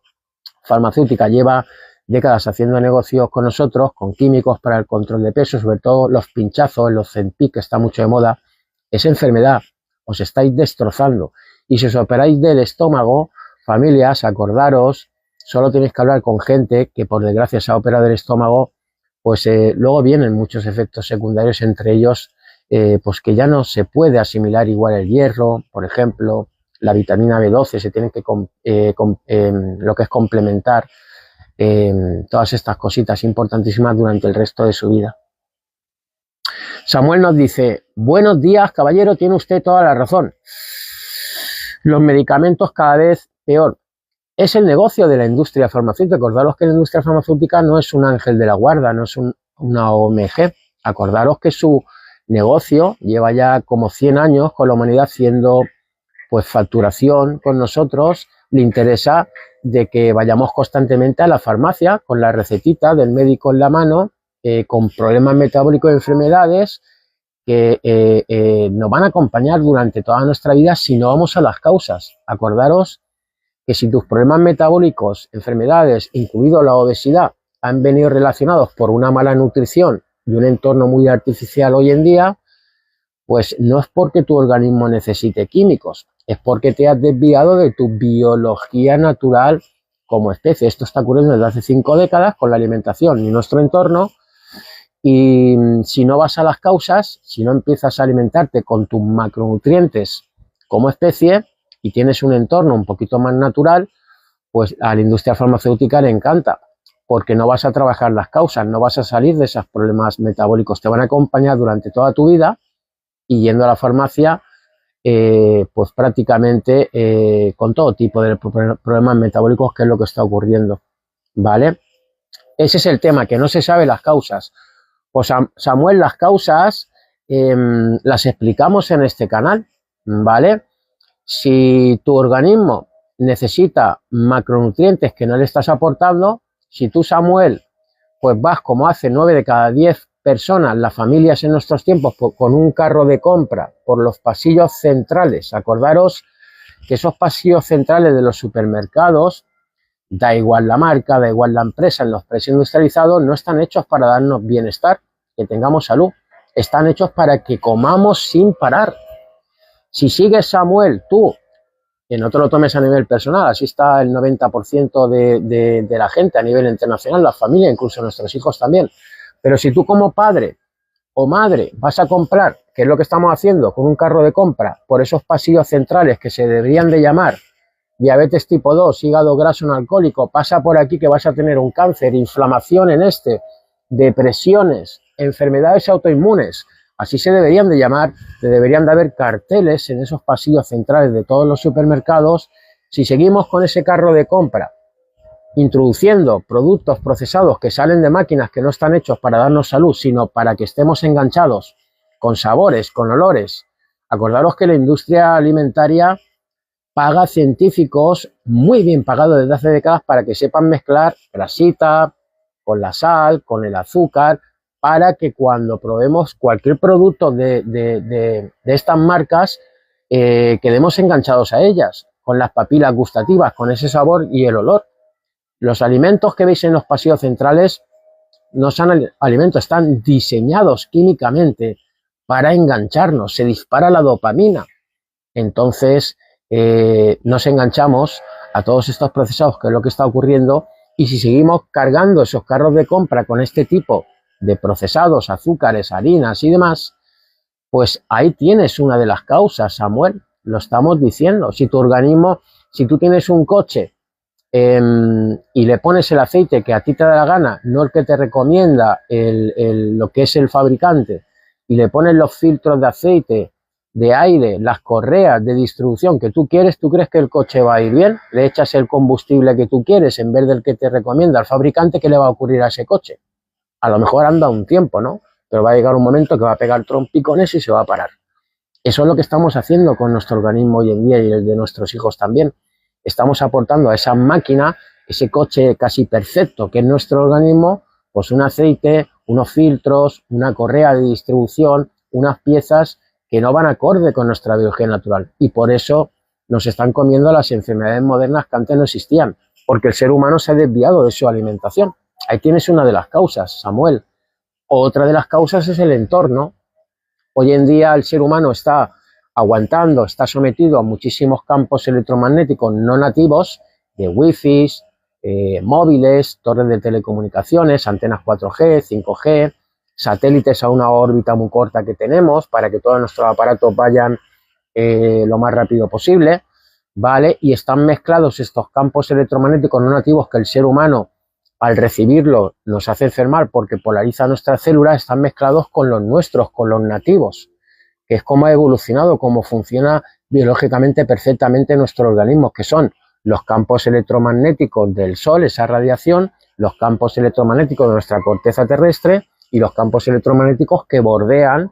farmacéutica lleva décadas haciendo negocios con nosotros, con químicos para el control de peso, sobre todo los pinchazos, los Ozempic, que está mucho de moda, es enfermedad, os estáis destrozando. Y si os operáis del estómago, familias, acordaros, solo tenéis que hablar con gente que por desgracia se ha operado el estómago, pues luego vienen muchos efectos secundarios, entre ellos pues que ya no se puede asimilar igual el hierro, por ejemplo, la vitamina B12, se tiene que lo que es complementar todas estas cositas importantísimas durante el resto de su vida. Samuel nos dice: buenos días, caballero, tiene usted toda la razón. Los medicamentos cada vez peor. Es el negocio de la industria farmacéutica. Acordaros que la industria farmacéutica no es un ángel de la guarda, no es una OMG. Acordaros que su negocio lleva ya como 100 años con la humanidad haciendo pues facturación con nosotros. Le interesa de que vayamos constantemente a la farmacia con la recetita del médico en la mano, con problemas metabólicos y enfermedades que nos van a acompañar durante toda nuestra vida si no vamos a las causas. Acordaros que si tus problemas metabólicos, enfermedades, incluido la obesidad, han venido relacionados por una mala nutrición y un entorno muy artificial hoy en día, pues no es porque tu organismo necesite químicos, es porque te has desviado de tu biología natural como especie. Esto está ocurriendo desde hace 5 décadas con la alimentación y nuestro entorno. Y si no vas a las causas, si no empiezas a alimentarte con tus macronutrientes como especie y tienes un entorno un poquito más natural, pues a la industria farmacéutica le encanta, porque no vas a trabajar las causas, no vas a salir de esos problemas metabólicos, te van a acompañar durante toda tu vida y yendo a la farmacia, pues prácticamente con todo tipo de problemas metabólicos, que es lo que está ocurriendo, ¿vale? Ese es el tema, que no se sabe las causas. Pues Samuel, las causas las explicamos en este canal, ¿vale? Si tu organismo necesita macronutrientes que no le estás aportando, si tú, Samuel, pues vas como hace 9 de cada 10 personas, las familias en nuestros tiempos, con un carro de compra por los pasillos centrales. Acordaros que esos pasillos centrales de los supermercados, da igual la marca, da igual la empresa, en los precios industrializados, no están hechos para darnos bienestar, que tengamos salud, están hechos para que comamos sin parar. Si sigues, Samuel, tú, que no te lo tomes a nivel personal, así está el 90% de la gente a nivel internacional, la familia, incluso nuestros hijos también, pero si tú como padre o madre, vas a comprar, que es lo que estamos haciendo con un carro de compra, por esos pasillos centrales que se deberían de llamar diabetes tipo 2, hígado graso no alcohólico, pasa por aquí que vas a tener un cáncer, inflamación en depresiones, enfermedades autoinmunes, así se deberían de llamar, deberían de haber carteles en esos pasillos centrales de todos los supermercados. Si seguimos con ese carro de compra, introduciendo productos procesados que salen de máquinas que no están hechos para darnos salud, sino para que estemos enganchados con sabores, con olores. Acordaros que la industria alimentaria paga científicos muy bien pagados desde hace décadas para que sepan mezclar grasita con la sal, con el azúcar, para que cuando probemos cualquier producto de estas marcas quedemos enganchados a ellas, con las papilas gustativas, con ese sabor y el olor. Los alimentos que veis en los pasillos centrales no son alimentos, están diseñados químicamente para engancharnos, se dispara la dopamina. Entonces nos enganchamos a todos estos procesados, que es lo que está ocurriendo, y si seguimos cargando esos carros de compra con este tipo de procesados, azúcares, harinas y demás, pues ahí tienes una de las causas, Samuel, lo estamos diciendo. Si tu organismo, si tú tienes un coche y le pones el aceite que a ti te da la gana, no el que te recomienda lo que es el fabricante, y le pones los filtros de aceite, de aire, las correas de distribución que tú quieres, ¿tú crees que el coche va a ir bien? Le echas el combustible que tú quieres en vez del que te recomienda el fabricante, ¿qué le va a ocurrir a ese coche? A lo mejor anda un tiempo, ¿no? Pero va a llegar un momento que va a pegar trompicones y se va a parar. Eso es lo que estamos haciendo con nuestro organismo hoy en día y el de nuestros hijos también. Estamos aportando a esa máquina, ese coche casi perfecto que es nuestro organismo, pues un aceite, unos filtros, una correa de distribución, unas piezas que no van acorde con nuestra biología natural. Y por eso nos están comiendo las enfermedades modernas que antes no existían, porque el ser humano se ha desviado de su alimentación. Ahí tienes una de las causas, Samuel. Otra de las causas es el entorno. Hoy en día el ser humano está aguantando, está sometido a muchísimos campos electromagnéticos no nativos, de wifi, móviles, torres de telecomunicaciones, antenas 4G, 5G, satélites a una órbita muy corta que tenemos para que todos nuestros aparatos vayan lo más rápido posible, ¿vale? Y están mezclados estos campos electromagnéticos no nativos que el ser humano, al recibirlo, nos hace enfermar porque polariza nuestras células, están mezclados con los nuestros, con los nativos, que es como ha evolucionado, cómo funciona biológicamente perfectamente nuestro organismo, que son los campos electromagnéticos del Sol, esa radiación, los campos electromagnéticos de nuestra corteza terrestre y los campos electromagnéticos que bordean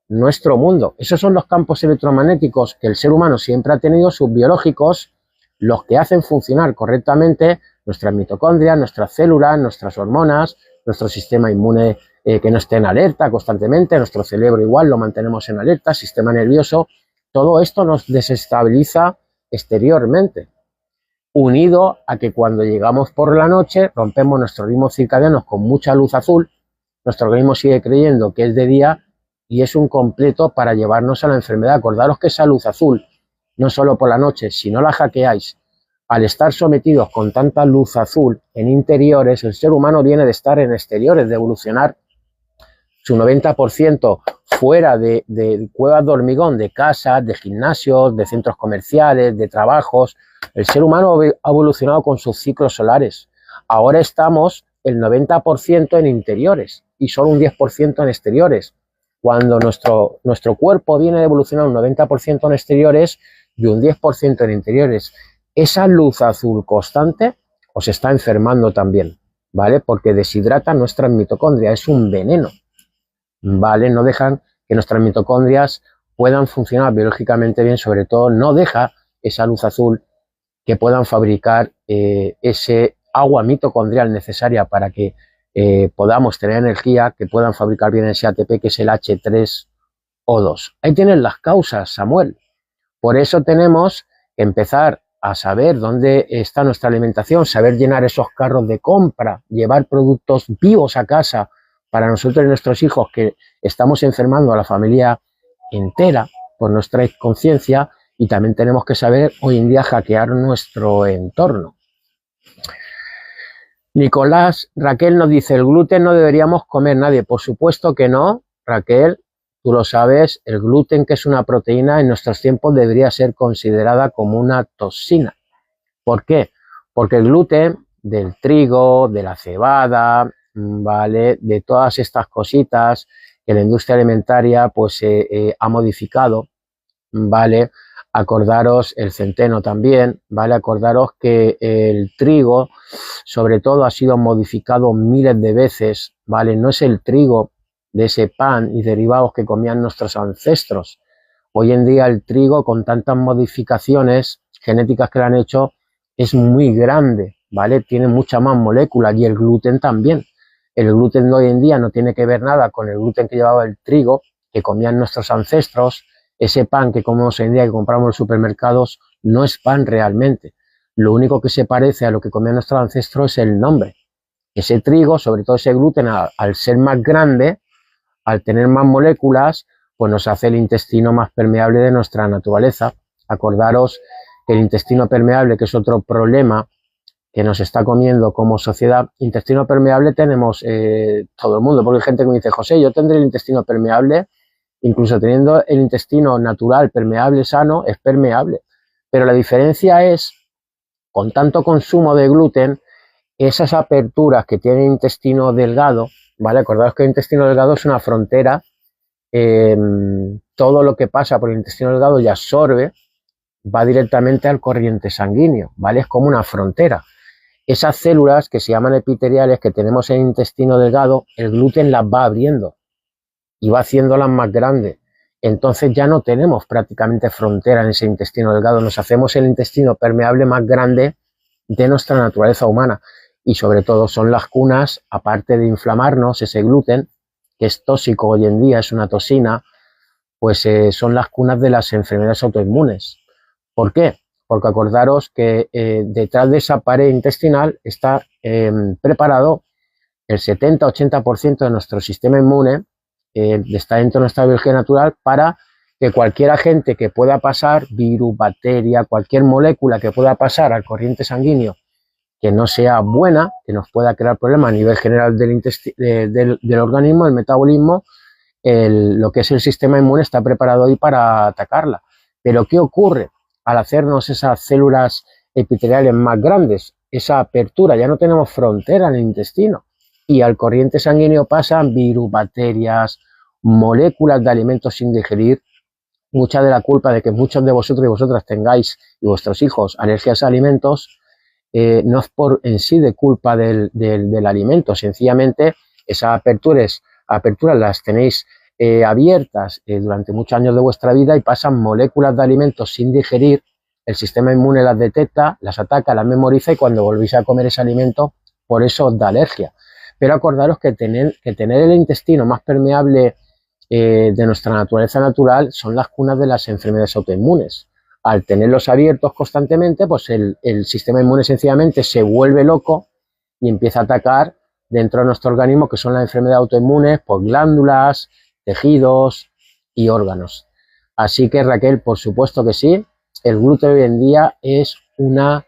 nuestro mundo. Esos son los campos electromagnéticos que el ser humano siempre ha tenido, subbiológicos, los que hacen funcionar correctamente nuestras mitocondrias, nuestras células, nuestras hormonas, nuestro sistema inmune que no esté en alerta constantemente, nuestro cerebro igual lo mantenemos en alerta, sistema nervioso, todo esto nos desestabiliza exteriormente, unido a que cuando llegamos por la noche rompemos nuestros ritmos circadianos con mucha luz azul, nuestro organismo sigue creyendo que es de día y es un completo para llevarnos a la enfermedad. Acordaros que esa luz azul, no solo por la noche, si no la hackeáis, al estar sometidos con tanta luz azul en interiores, el ser humano viene de estar en exteriores, de evolucionar su 90% fuera de cuevas de hormigón, de casas, de gimnasios, de centros comerciales, de trabajos. El ser humano ha evolucionado con sus ciclos solares. Ahora estamos el 90% en interiores y solo un 10% en exteriores. Cuando nuestro cuerpo viene de evolucionar un 90% en exteriores y un 10% en interiores, esa luz azul constante os está enfermando también, ¿vale? Porque deshidrata nuestras mitocondrias, es un veneno, ¿vale? No dejan que nuestras mitocondrias puedan funcionar biológicamente bien, sobre todo no deja esa luz azul que puedan fabricar ese agua mitocondrial necesaria para que podamos tener energía, que puedan fabricar bien ese ATP, que es el H3O2. Ahí tienen las causas, Samuel. Por eso tenemos que empezar a saber dónde está nuestra alimentación, saber llenar esos carros de compra, llevar productos vivos a casa para nosotros y nuestros hijos, que estamos enfermando a la familia entera por nuestra inconsciencia, y también tenemos que saber hoy en día hackear nuestro entorno. Nicolás, Raquel nos dice, el gluten no deberíamos comer nadie. Por supuesto que no, Raquel, tú lo sabes, el gluten, que es una proteína, en nuestros tiempos debería ser considerada como una toxina. ¿Por qué? Porque el gluten del trigo, de la cebada, ¿vale? De todas estas cositas que la industria alimentaria pues ha modificado, ¿vale? Acordaros el centeno también, ¿vale? Acordaros que el trigo, sobre todo, ha sido modificado miles de veces, ¿vale? No es el trigo de ese pan y derivados que comían nuestros ancestros. Hoy en día el trigo, con tantas modificaciones genéticas que le han hecho, es muy grande, ¿vale? Tiene muchas más moléculas, y el gluten también. El gluten de hoy en día no tiene que ver nada con el gluten que llevaba el trigo que comían nuestros ancestros. Ese pan que comemos hoy en día, que compramos en los supermercados, no es pan realmente. Lo único que se parece a lo que comían nuestros ancestros es el nombre. Ese trigo, sobre todo ese gluten, al ser más grande, al tener más moléculas, pues nos hace el intestino más permeable de nuestra naturaleza. Acordaros que el intestino permeable, que es otro problema que nos está comiendo como sociedad, intestino permeable tenemos todo el mundo, porque hay gente que me dice, José, yo tendré el intestino permeable. Incluso teniendo el intestino natural, permeable, sano, es permeable. Pero la diferencia es, con tanto consumo de gluten, esas aperturas que tiene el intestino delgado, ¿vale? Acordaos que el intestino delgado es una frontera, todo lo que pasa por el intestino delgado y absorbe, va directamente al corriente sanguíneo, ¿vale? Es como una frontera. Esas células que se llaman epiteliales que tenemos en el intestino delgado, el gluten las va abriendo y va haciéndolas más grandes. Entonces ya no tenemos prácticamente frontera en ese intestino delgado, nos hacemos el intestino permeable más grande de nuestra naturaleza humana, y sobre todo son las cunas, aparte de inflamarnos, ese gluten, que es tóxico hoy en día, es una toxina, pues son las cunas de las enfermedades autoinmunes. ¿Por qué? Porque acordaros que detrás de esa pared intestinal está preparado el 70-80% de nuestro sistema inmune, está dentro de nuestra biología natural, para que cualquier agente que pueda pasar, virus, bacteria, cualquier molécula que pueda pasar al corriente sanguíneo que no sea buena, que nos pueda crear problemas a nivel general del organismo, el metabolismo, lo que es el sistema inmune está preparado ahí para atacarla. Pero ¿qué ocurre al hacernos esas células epiteliales más grandes? Esa apertura, ya no tenemos frontera en el intestino, y al corriente sanguíneo pasan virus, bacterias, moléculas de alimentos sin digerir. Mucha de la culpa de que muchos de vosotros y vosotras tengáis, y vuestros hijos, alergias a alimentos, no es por en sí de culpa del alimento, sencillamente esas aperturas las tenéis abiertas durante muchos años de vuestra vida, y pasan moléculas de alimentos sin digerir, el sistema inmune las detecta, las ataca, las memoriza, y cuando volvéis a comer ese alimento, por eso os da alergia. Pero acordaros que tener el intestino más permeable de nuestra naturaleza natural son las cunas de las enfermedades autoinmunes. Al tenerlos abiertos constantemente, pues el sistema inmune sencillamente se vuelve loco y empieza a atacar dentro de nuestro organismo, que son las enfermedades autoinmunes, por glándulas, tejidos y órganos. Así que, Raquel, por supuesto que sí, el gluten hoy en día es una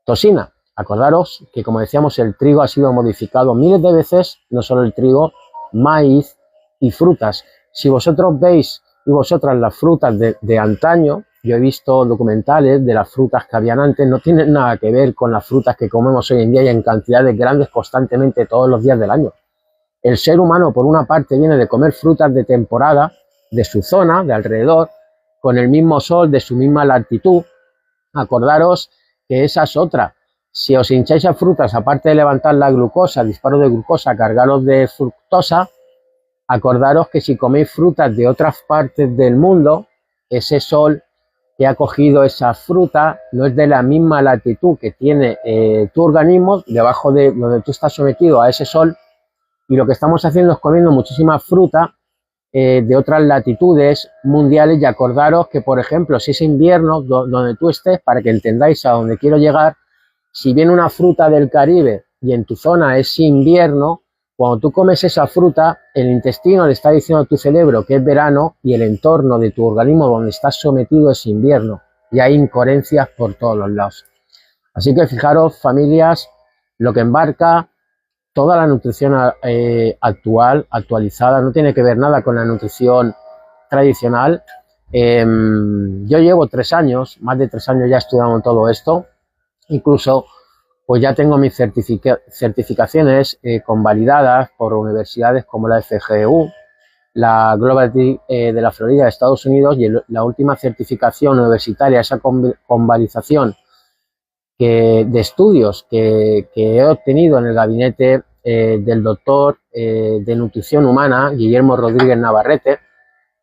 toxina. Acordaros que, como decíamos, el trigo ha sido modificado miles de veces, no solo el trigo, maíz y frutas. Si vosotros veis, y vosotras, las frutas de antaño, yo he visto documentales de las frutas que habían antes, no tienen nada que ver con las frutas que comemos hoy en día y en cantidades grandes constantemente todos los días del año. El ser humano, por una parte, viene de comer frutas de temporada, de su zona, de alrededor, con el mismo sol, de su misma latitud. Acordaros que esa es otra. Si os hincháis a frutas, aparte de levantar la glucosa, disparo de glucosa, cargaros de fructosa, acordaros que si coméis frutas de otras partes del mundo, ese sol que ha cogido esa fruta no es de la misma latitud que tiene tu organismo, debajo de donde tú estás sometido a ese sol, y lo que estamos haciendo es comiendo muchísima fruta de otras latitudes mundiales. Y acordaros que, por ejemplo, si es invierno, donde tú estés, para que entendáis a dónde quiero llegar, si viene una fruta del Caribe y en tu zona es invierno, cuando tú comes esa fruta, el intestino le está diciendo a tu cerebro que es verano, y el entorno de tu organismo donde estás sometido es invierno, y hay incoherencias por todos los lados. Así que fijaros, familias, lo que embarca toda la nutrición actualizada, no tiene que ver nada con la nutrición tradicional. Yo llevo 3 años, más de 3 años ya estudiando todo esto, incluso pues ya tengo mis certificaciones convalidadas por universidades como la FGU, la Global de la Florida de Estados Unidos, y la última certificación universitaria, esa convalidación de estudios que he obtenido en el gabinete del doctor de nutrición humana, Guillermo Rodríguez Navarrete,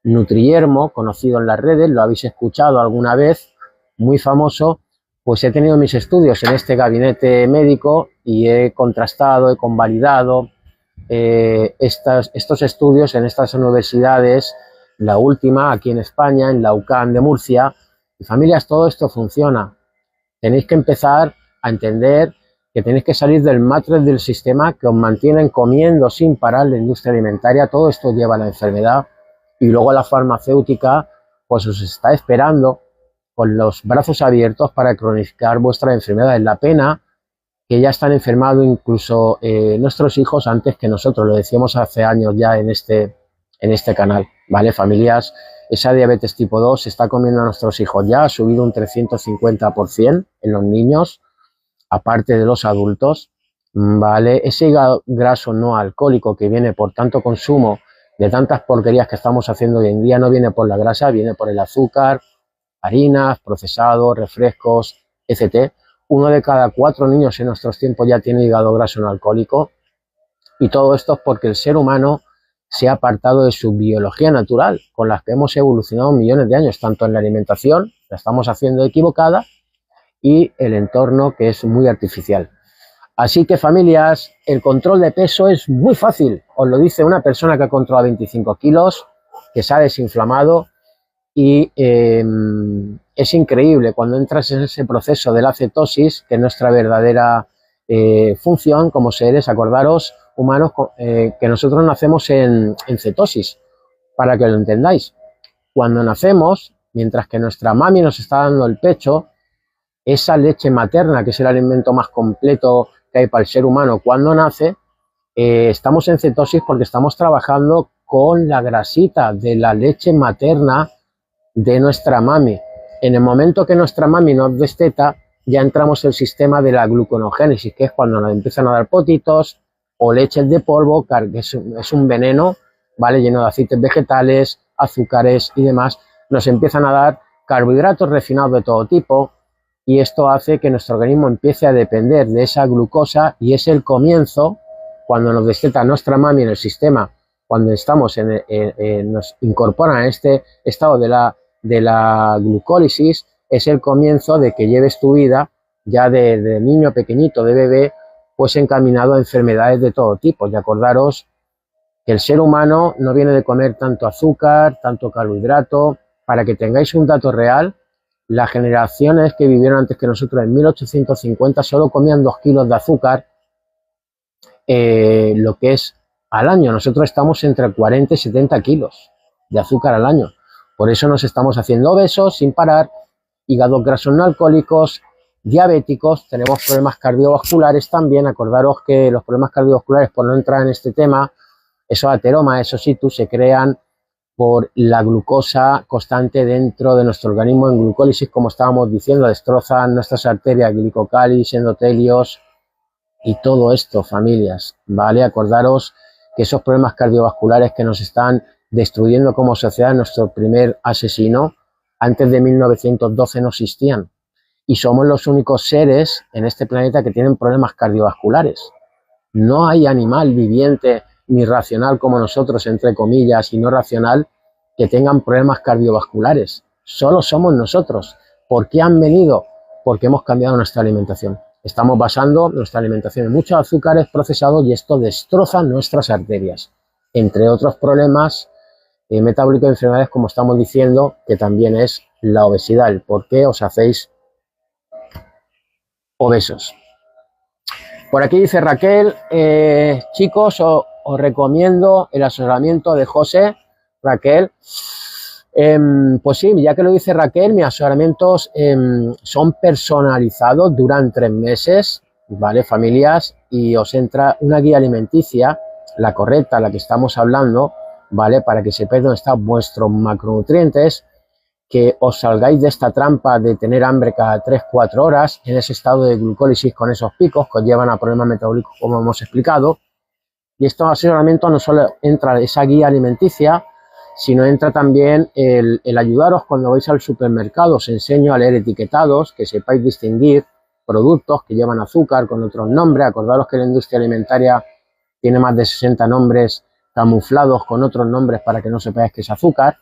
Nutriyermo, conocido en las redes, lo habéis escuchado alguna vez, muy famoso. Pues he tenido mis estudios en este gabinete médico y he contrastado, he convalidado estos estudios en estas universidades, la última aquí en España, en la UCAM de Murcia. Y familias, todo esto funciona. Tenéis que empezar a entender que tenéis que salir del matriz del sistema que os mantienen comiendo sin parar la industria alimentaria. Todo esto lleva a la enfermedad y luego la farmacéutica pues os está esperando con los brazos abiertos para cronificar vuestra enfermedad. Es la pena que ya están enfermados incluso nuestros hijos antes que nosotros, lo decíamos hace años ya en este canal, ¿vale, familias? Esa diabetes tipo 2 se está comiendo a nuestros hijos ya, ha subido un 350% en los niños, aparte de los adultos, ¿vale? Ese hígado graso no alcohólico que viene por tanto consumo de tantas porquerías que estamos haciendo hoy en día, no viene por la grasa, viene por el azúcar, harinas, procesados, refrescos, etc. 1 de cada 4 niños en nuestros tiempos ya tiene hígado graso no alcohólico, y todo esto es porque el ser humano se ha apartado de su biología natural, con la que hemos evolucionado millones de años, tanto en la alimentación, la estamos haciendo equivocada, y el entorno, que es muy artificial. Así que, familias, el control de peso es muy fácil. Os lo dice una persona que ha controlado 25 kilos, que se ha desinflamado, y es increíble cuando entras en ese proceso de la cetosis, que es nuestra verdadera función como seres. Acordaros, humanos, que nosotros nacemos en cetosis, para que lo entendáis. Cuando nacemos, mientras que nuestra mami nos está dando el pecho, esa leche materna, que es el alimento más completo que hay para el ser humano cuando nace, estamos en cetosis porque estamos trabajando con la grasita de la leche materna de nuestra mami. En el momento que nuestra mami nos desteta, ya entramos en el sistema de la gluconogénesis, que es cuando nos empiezan a dar potitos o leches de polvo, que es un veneno, ¿vale? Lleno de aceites vegetales, azúcares y demás. Nos empiezan a dar carbohidratos refinados de todo tipo, y esto hace que nuestro organismo empiece a depender de esa glucosa, y es el comienzo, cuando nos desteta nuestra mami en el sistema, cuando estamos nos incorporan a este estado de la glucólisis, es el comienzo de que lleves tu vida ya de niño pequeñito, de bebé, pues encaminado a enfermedades de todo tipo. Y acordaros que el ser humano no viene de comer tanto azúcar, tanto carbohidrato. Para que tengáis un dato real, las generaciones que vivieron antes que nosotros en 1850 solo comían 2 kilos de azúcar, lo que es al año. Nosotros estamos entre 40 y 70 kilos de azúcar al año. Por eso nos estamos haciendo obesos sin parar, hígados grasos no alcohólicos, diabéticos, tenemos problemas cardiovasculares también. Acordaros que los problemas cardiovasculares, por no entrar en este tema, esos ateromas, esos situs, se crean por la glucosa constante dentro de nuestro organismo en glucólisis, como estábamos diciendo, destrozan nuestras arterias, glicocalis, endotelios y todo esto, familias, ¿vale? Acordaros que esos problemas cardiovasculares que nos están destruyendo como sociedad, nuestro primer asesino, antes de 1912 no existían, y somos los únicos seres en este planeta que tienen problemas cardiovasculares. No hay animal viviente ni racional como nosotros, entre comillas, y no racional, que tengan problemas cardiovasculares. Solo somos nosotros. ¿Por qué han venido? Porque hemos cambiado nuestra alimentación. Estamos basando nuestra alimentación en muchos azúcares procesados, y esto destroza nuestras arterias, entre otros problemas metabólicos y enfermedades, como estamos diciendo, que también es la obesidad, el por qué os hacéis obesos. Por aquí dice Raquel, chicos, os recomiendo el asesoramiento de José. Raquel, pues sí, ya que lo dice Raquel, mis asesoramientos son personalizados, duran 3 meses, ¿vale, familias? y os entra una guía alimenticia, la correcta, la que estamos hablando, ¿vale? Para que sepáis dónde están vuestros macronutrientes, que os salgáis de esta trampa de tener hambre cada 3-4 horas, en ese estado de glucólisis con esos picos que os llevan a problemas metabólicos, como hemos explicado. Y estos asesoramientos no solo entra esa guía alimenticia, sino entra también el ayudaros cuando vais al supermercado. Os enseño a leer etiquetados, que sepáis distinguir productos que llevan azúcar con otros nombres. Acordaros que la industria alimentaria tiene más de 60 nombres camuflados con otros nombres para que no sepáis que es azúcar.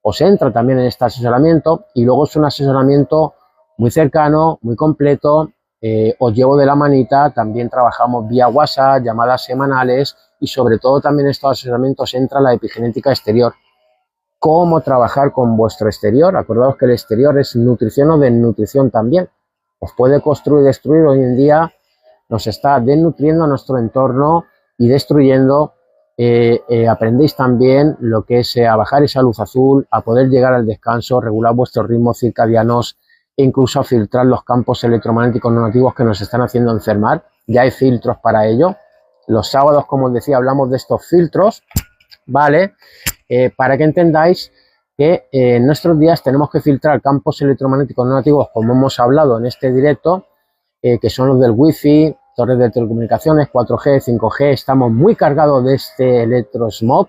Os entra también en este asesoramiento y luego es un asesoramiento muy cercano, muy completo. Os llevo de la manita, también trabajamos vía WhatsApp, llamadas semanales y sobre todo también en estos asesoramientos entra la epigenética exterior. Cómo trabajar con vuestro exterior. Acordaos que el exterior es nutrición o desnutrición también. Os puede construir y destruir. Hoy en día nos está desnutriendo nuestro entorno y destruyendo. Aprendéis también lo que es a bajar esa luz azul, a poder llegar al descanso, regular vuestros ritmos circadianos e incluso a filtrar los campos electromagnéticos no nativos que nos están haciendo enfermar. Ya hay filtros para ello. Los sábados, como os decía, hablamos de estos filtros, ¿vale? Para que entendáis que en nuestros días tenemos que filtrar campos electromagnéticos no nativos, como hemos hablado en este directo, que son los del wifi, torres de telecomunicaciones, 4G, 5G. Estamos muy cargados de este electrosmog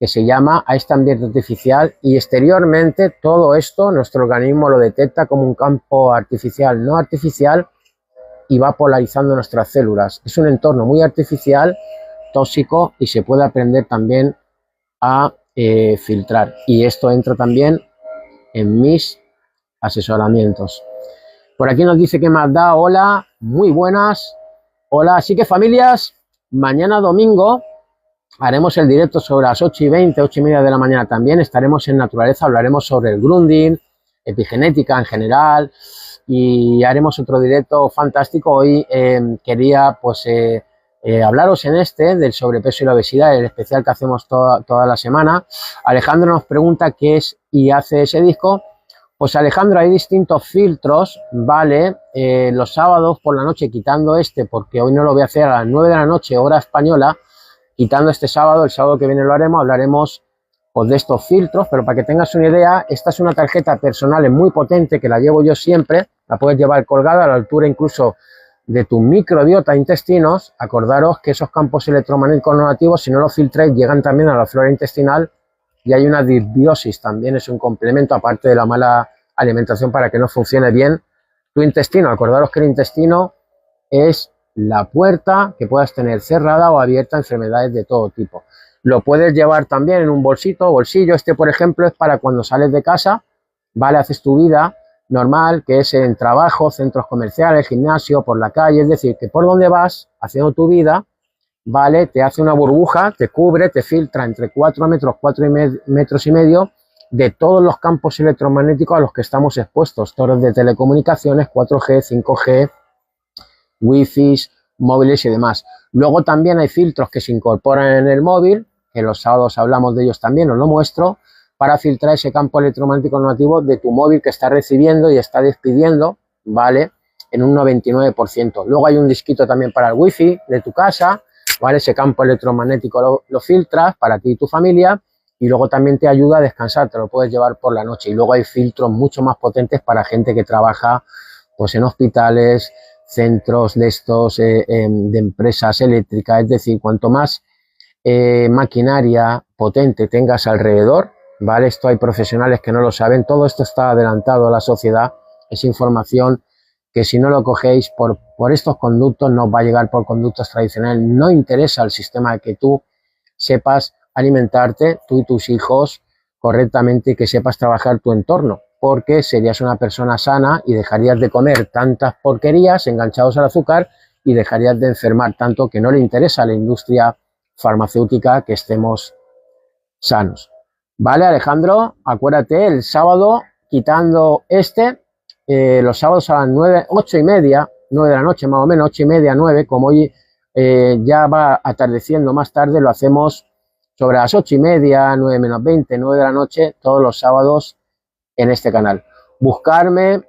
que se llama a este ambiente artificial, y exteriormente todo esto nuestro organismo lo detecta como un campo artificial no artificial y va polarizando nuestras células. Es un entorno muy artificial, tóxico, y se puede aprender también a filtrar, y esto entra también en mis asesoramientos. Por aquí nos dice que más da, hola, muy buenas, hola. Así que familias, mañana domingo haremos el directo sobre las 8:20, 8:30 de la mañana. También estaremos en naturaleza, hablaremos sobre el grounding, epigenética en general, y haremos otro directo fantástico. Hoy quería pues hablaros en este del sobrepeso y la obesidad, el especial que hacemos toda la semana. Alejandro nos pregunta qué es y hace ese disco. Pues Alejandro, hay distintos filtros, ¿vale? Los sábados por la noche, quitando este, porque hoy no lo voy a hacer a las 9 de la noche, hora española, quitando este sábado, el sábado que viene lo haremos, hablaremos pues de estos filtros, pero para que tengas una idea, esta es una tarjeta personal muy potente que la llevo yo siempre, la puedes llevar colgada a la altura incluso de tu microbiota intestinos. Acordaros que esos campos electromagnéticos no nativos, si no los filtráis, llegan también a la flora intestinal y hay una disbiosis, también es un complemento, aparte de la mala alimentación, para que no funcione bien tu intestino. Acordaros que el intestino es la puerta que puedas tener cerrada o abierta a enfermedades de todo tipo. Lo puedes llevar también en un bolsillo. Este, por ejemplo, es para cuando sales de casa, ¿vale? Haces tu vida normal, que es en trabajo, centros comerciales, gimnasio, por la calle, es decir, que por donde vas haciendo tu vida, ¿vale? Te hace una burbuja, te cubre, te filtra entre 4 metros, 4,5 metros de todos los campos electromagnéticos a los que estamos expuestos, torres de telecomunicaciones, 4G, 5G, wifi, móviles y demás. Luego también hay filtros que se incorporan en el móvil, que los sábados hablamos de ellos también, os lo muestro, para filtrar ese campo electromagnético nativo de tu móvil que está recibiendo y está despidiendo, ¿vale? En un 99%. Luego hay un disquito también para el wifi de tu casa, ¿vale? Ese campo electromagnético lo filtras para ti y tu familia, y luego también te ayuda a descansar, te lo puedes llevar por la noche. Y luego hay filtros mucho más potentes para gente que trabaja pues en hospitales, centros de estos, de empresas eléctricas. Es decir, cuanto más maquinaria potente tengas alrededor, ¿vale? Esto hay profesionales que no lo saben, todo esto está adelantado a la sociedad, es información que si no lo cogéis por estos conductos, no va a llegar por conductos tradicionales. No interesa al sistema que tú sepas alimentarte, tú y tus hijos, correctamente, y que sepas trabajar tu entorno, porque serías una persona sana y dejarías de comer tantas porquerías enganchados al azúcar y dejarías de enfermar tanto, que no le interesa a la industria farmacéutica que estemos sanos. Vale, Alejandro, acuérdate, el sábado, quitando los sábados a las 9, 8:30, 9 de la noche más o menos, 8:30, 9, como hoy ya va atardeciendo más tarde, lo hacemos sobre las 8:30, 9 menos 20, 9 de la noche, todos los sábados en este canal. Buscarme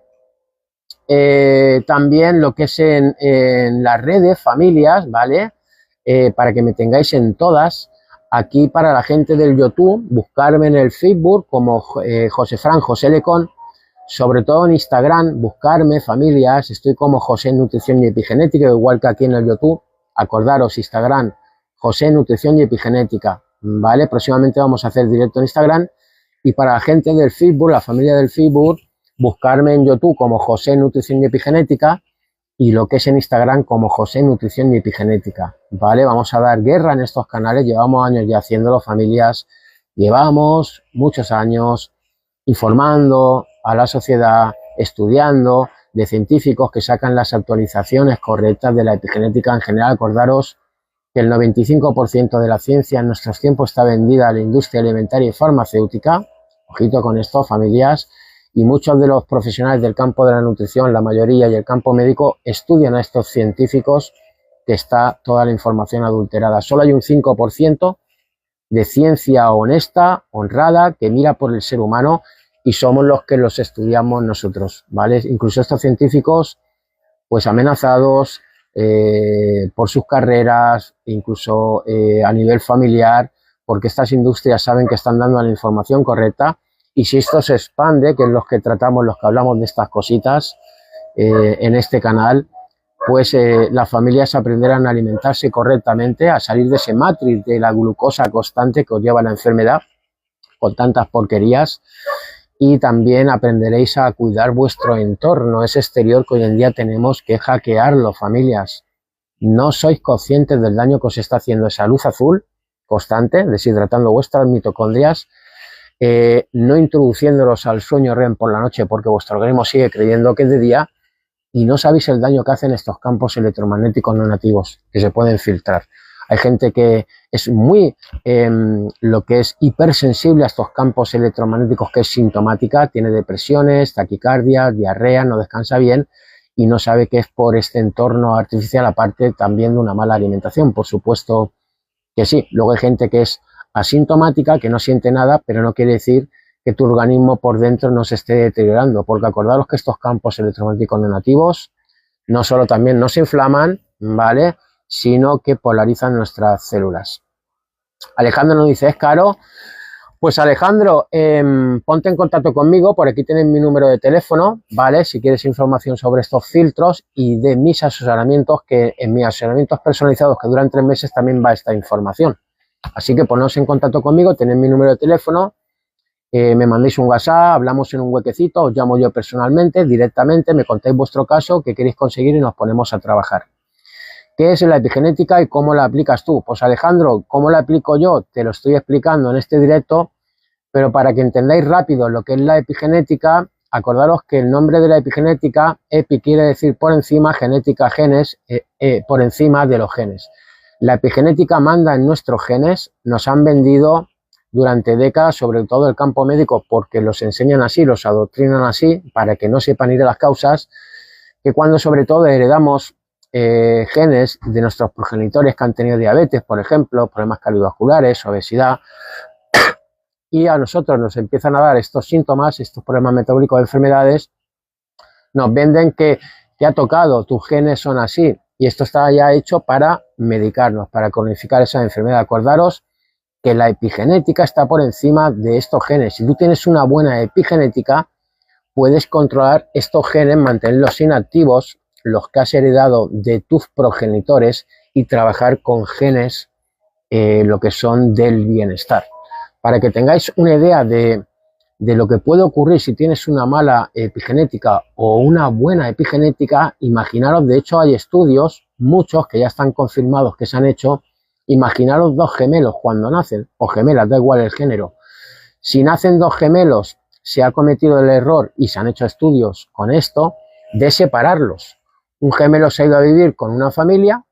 También lo que es en las redes, familias, ¿vale? Para que me tengáis en todas. Aquí para la gente del YouTube, buscarme en el Facebook como Josefran José Lecón, sobre todo en Instagram, buscarme familias, estoy como José Nutrición y Epigenética, igual que aquí en el YouTube. Acordaros, Instagram, José Nutrición y Epigenética, ¿vale? Próximamente vamos a hacer directo en Instagram. Y para la gente del Facebook, la familia del Facebook, buscarme en YouTube como José Nutrición y Epigenética y lo que es en Instagram como José Nutrición y Epigenética, ¿vale? Vamos a dar guerra en estos canales, llevamos años ya haciéndolo, familias, llevamos muchos años informando a la sociedad, estudiando de científicos que sacan las actualizaciones correctas de la epigenética en general. Acordaros que el 95% de la ciencia en nuestros tiempos está vendida a la industria alimentaria y farmacéutica. Ojito con esto, familias, y muchos de los profesionales del campo de la nutrición, la mayoría, y el campo médico, estudian a estos científicos que está toda la información adulterada. Solo hay un 5% de ciencia honesta, honrada, que mira por el ser humano, y somos los que los estudiamos nosotros, ¿vale? Incluso estos científicos, pues amenazados por sus carreras, incluso a nivel familiar, porque estas industrias saben que están dando la información correcta, y si esto se expande, que es los que tratamos, los que hablamos de estas cositas en este canal, pues las familias aprenderán a alimentarse correctamente, a salir de ese matriz de la glucosa constante que os lleva a la enfermedad con tantas porquerías, y también aprenderéis a cuidar vuestro entorno, ese exterior que hoy en día tenemos que hackearlo, familias. No sois conscientes del daño que os está haciendo esa luz azul constante, deshidratando vuestras mitocondrias, no introduciéndolos al sueño REM por la noche porque vuestro organismo sigue creyendo que es de día, y no sabéis el daño que hacen estos campos electromagnéticos no nativos que se pueden filtrar. Hay gente que es muy, lo que es hipersensible a estos campos electromagnéticos, que es sintomática, tiene depresiones, taquicardia, diarrea, no descansa bien y no sabe que es por este entorno artificial, aparte también de una mala alimentación. Por supuesto que sí. Luego hay gente que es asintomática, que no siente nada, pero no quiere decir que tu organismo por dentro no se esté deteriorando, porque acordaros que estos campos electromagnéticos no nativos no solo también no se inflaman, ¿vale?, sino que polarizan nuestras células. Alejandro nos dice, ¿es caro? Pues Alejandro, ponte en contacto conmigo, por aquí tenéis mi número de teléfono, ¿vale? Si quieres información sobre estos filtros y de mis asesoramientos, que en mis asesoramientos personalizados que duran 3 meses también va esta información. Así que poneos en contacto conmigo, tenéis mi número de teléfono, me mandéis un WhatsApp, hablamos en un huequecito, os llamo yo personalmente, directamente, me contáis vuestro caso, qué queréis conseguir y nos ponemos a trabajar. ¿Qué es la epigenética y cómo la aplicas tú? Pues Alejandro, ¿cómo la aplico yo? Te lo estoy explicando en este directo, pero para que entendáis rápido lo que es la epigenética, acordaros que el nombre de la epigenética, epi quiere decir por encima, genética, genes, por encima de los genes. La epigenética manda en nuestros genes, nos han vendido durante décadas, sobre todo el campo médico, porque los enseñan así, los adoctrinan así, para que no sepan ir a las causas, que cuando sobre todo heredamos genes de nuestros progenitores que han tenido diabetes, por ejemplo, problemas cardiovasculares, obesidad, y a nosotros nos empiezan a dar estos síntomas, estos problemas metabólicos, enfermedades, nos venden que te ha tocado, tus genes son así, y esto está ya hecho para medicarnos, para cronificar esa enfermedad. Acordaros que la epigenética está por encima de estos genes. Si tú tienes una buena epigenética, puedes controlar estos genes, mantenerlos inactivos, los que has heredado de tus progenitores, y trabajar con genes lo que son del bienestar. Para que tengáis una idea de lo que puede ocurrir si tienes una mala epigenética o una buena epigenética, imaginaros, de hecho hay estudios, muchos que ya están confirmados que se han hecho, imaginaros 2 gemelos cuando nacen, o gemelas, da igual el género. Si nacen 2 gemelos, se ha cometido el error, y se han hecho estudios con esto, de separarlos. Un gemelo se ha ido a vivir con una familia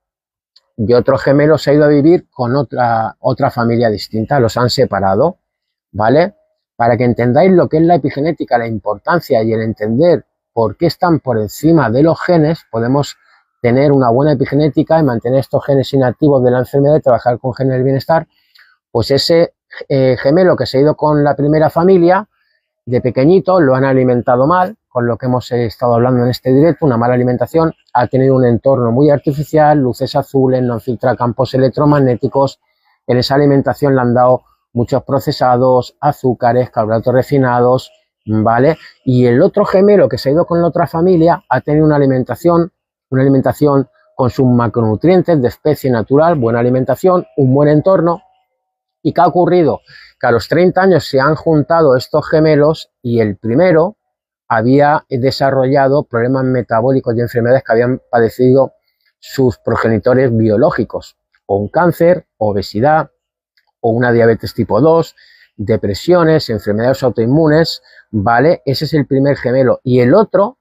y otro gemelo se ha ido a vivir con otra familia distinta, los han separado, ¿vale? Para que entendáis lo que es la epigenética, la importancia y el entender por qué están por encima de los genes, podemos tener una buena epigenética y mantener estos genes inactivos de la enfermedad y trabajar con genes del bienestar. Pues ese gemelo que se ha ido con la primera familia, de pequeñito lo han alimentado mal, con lo que hemos estado hablando en este directo, una mala alimentación, ha tenido un entorno muy artificial, luces azules, no filtra campos electromagnéticos, en esa alimentación le han dado muchos procesados, azúcares, carbohidratos refinados, ¿vale? Y el otro gemelo que se ha ido con la otra familia ha tenido una alimentación con sus macronutrientes de especie natural, buena alimentación, un buen entorno. ¿Y qué ha ocurrido? Que a los 30 años se han juntado estos gemelos y el primero había desarrollado problemas metabólicos y enfermedades que habían padecido sus progenitores biológicos, o un cáncer, obesidad, o una diabetes tipo 2, depresiones, enfermedades autoinmunes, ¿vale? Ese es el primer gemelo. Y el otro,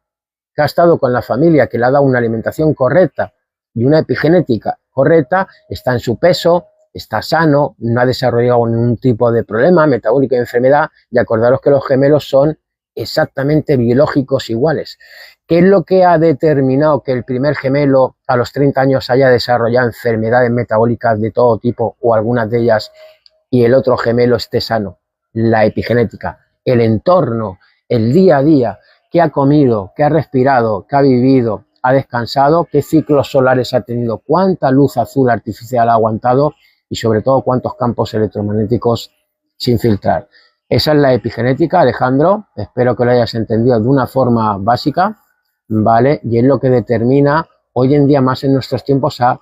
que ha estado con la familia, que le ha dado una alimentación correcta y una epigenética correcta, está en su peso, está sano, no ha desarrollado ningún tipo de problema metabólico de enfermedad, y acordaros que los gemelos son exactamente biológicos iguales. ¿Qué es lo que ha determinado que el primer gemelo a los 30 años haya desarrollado enfermedades metabólicas de todo tipo o algunas de ellas y el otro gemelo esté sano? La epigenética, el entorno, el día a día, qué ha comido, qué ha respirado, qué ha vivido, ha descansado, qué ciclos solares ha tenido, cuánta luz azul artificial ha aguantado y sobre todo cuántos campos electromagnéticos sin filtrar. Esa es la epigenética, Alejandro, espero que lo hayas entendido de una forma básica, ¿vale? Y es lo que determina hoy en día más en nuestros tiempos a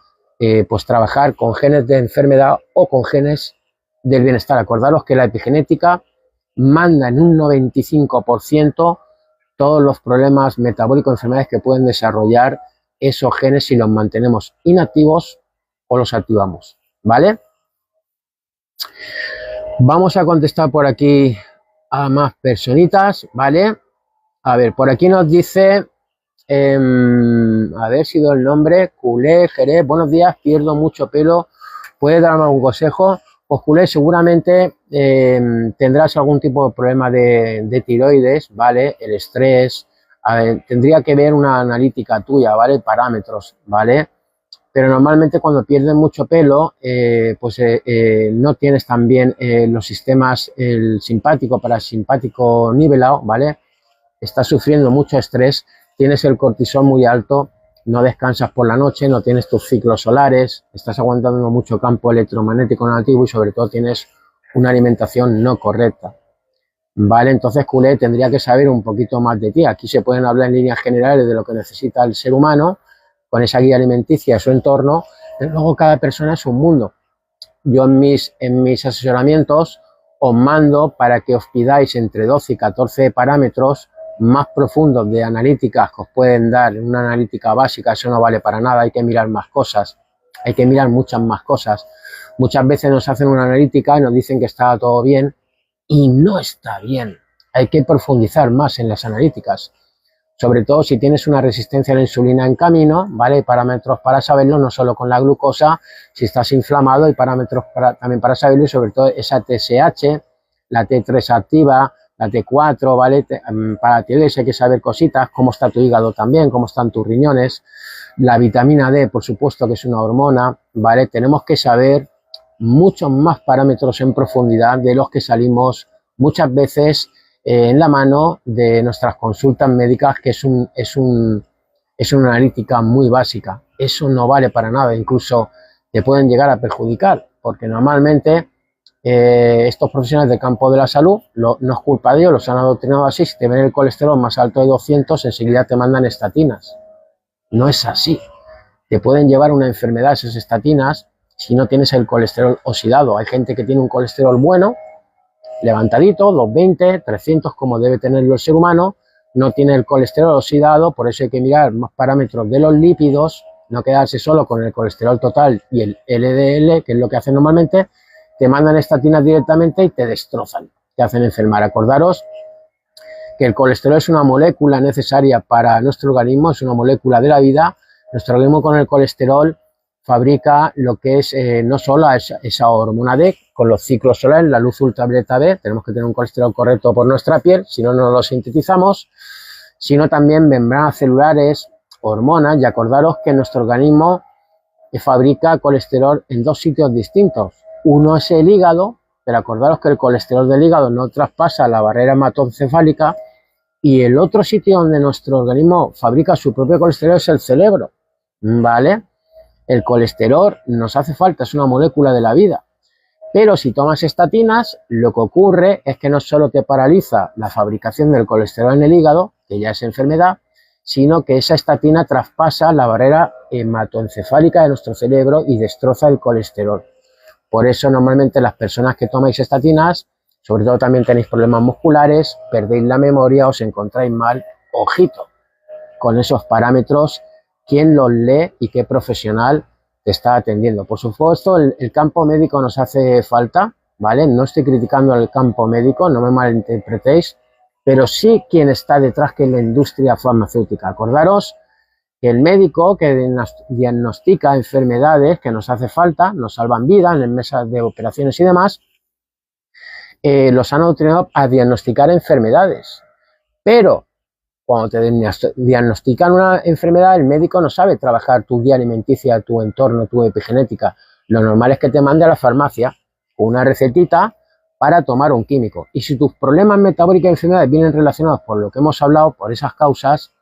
pues trabajar con genes de enfermedad o con genes del bienestar. Acordaros que la epigenética manda en un 95% todos los problemas metabólicos, enfermedades que pueden desarrollar esos genes si los mantenemos inactivos o los activamos, ¿vale? Vamos a contestar por aquí a más personitas, ¿vale? A ver, por aquí nos dice, a ver si doy el nombre, Culé, Jerez, buenos días, pierdo mucho pelo, ¿puedes darme algún consejo? Pues Culé, seguramente tendrás algún tipo de problema de tiroides, ¿vale? El estrés, tendría que ver una analítica tuya, ¿vale? Parámetros, ¿vale? Pero normalmente cuando pierdes mucho pelo, no tienes también los sistemas, el simpático, parasimpático nivelado, ¿vale? Estás sufriendo mucho estrés, tienes el cortisol muy alto, no descansas por la noche, no tienes tus ciclos solares, estás aguantando mucho campo electromagnético negativo y sobre todo tienes una alimentación no correcta, ¿vale? Entonces, Culé, tendría que saber un poquito más de ti. Aquí se pueden hablar en líneas generales de lo que necesita el ser humano, con esa guía alimenticia a su entorno, pero luego cada persona es un mundo. Yo en mis asesoramientos os mando para que os pidáis entre 12 y 14 parámetros más profundos de analíticas que os pueden dar. Una analítica básica, eso no vale para nada, hay que mirar más cosas, hay que mirar muchas más cosas. Muchas veces nos hacen una analítica y nos dicen que está todo bien y no está bien. Hay que profundizar más en las analíticas. Sobre todo si tienes una resistencia a la insulina en camino, ¿vale? Hay parámetros para saberlo, no solo con la glucosa, si estás inflamado, hay parámetros también para saberlo y sobre todo esa TSH, la T3 activa, la T4, ¿vale? Para tiroides hay que saber cositas, cómo está tu hígado también, cómo están tus riñones, la vitamina D, por supuesto, que es una hormona, ¿vale? Tenemos que saber muchos más parámetros en profundidad de los que salimos muchas veces en la mano de nuestras consultas médicas, que es una analítica muy básica. Eso no vale para nada, incluso te pueden llegar a perjudicar, porque normalmente estos profesionales del campo de la salud, no es culpa de ellos, los han adoctrinado así. Si te ven el colesterol más alto de 200, enseguida te mandan estatinas. No es así. Te pueden llevar una enfermedad esas estatinas si no tienes el colesterol oxidado. Hay gente que tiene un colesterol bueno, levantadito, 220, 300, como debe tenerlo el ser humano, no tiene el colesterol oxidado, por eso hay que mirar más parámetros de los lípidos, no quedarse solo con el colesterol total y el LDL, que es lo que hacen normalmente, te mandan estatinas directamente y te destrozan, te hacen enfermar. Acordaros que el colesterol es una molécula necesaria para nuestro organismo, es una molécula de la vida. Nuestro organismo con el colesterol fabrica lo que es no solo esa hormona D, con los ciclos solares, la luz ultravioleta B, tenemos que tener un colesterol correcto por nuestra piel, si no, no lo sintetizamos, sino también membranas celulares, hormonas, y acordaros que nuestro organismo fabrica colesterol en dos sitios distintos. Uno es el hígado, pero acordaros que el colesterol del hígado no traspasa la barrera hematoencefálica Y el otro sitio donde nuestro organismo fabrica su propio colesterol es el cerebro, ¿vale? El colesterol nos hace falta, es una molécula de la vida. Pero si tomas estatinas, lo que ocurre es que no solo te paraliza la fabricación del colesterol en el hígado, que ya es enfermedad, sino que esa estatina traspasa la barrera hematoencefálica de nuestro cerebro y destroza el colesterol. Por eso normalmente las personas que tomáis estatinas, sobre todo también tenéis problemas musculares, perdéis la memoria, os encontráis mal, ojito, con esos parámetros, quién los lee y qué profesional te está atendiendo. Por supuesto, el campo médico nos hace falta, ¿vale? No estoy criticando al campo médico, no me malinterpretéis, pero sí quien está detrás, que es la industria farmacéutica. Acordaros que el médico que diagnostica enfermedades que nos hace falta, nos salvan vidas en mesas de operaciones y demás, los han entrenado a diagnosticar enfermedades. Pero cuando te diagnostican una enfermedad, el médico no sabe trabajar tu guía alimenticia, tu entorno, tu epigenética. Lo normal es que te mande a la farmacia una recetita para tomar un químico. Y si tus problemas metabólicos y enfermedades vienen relacionados por lo que hemos hablado, por esas causas,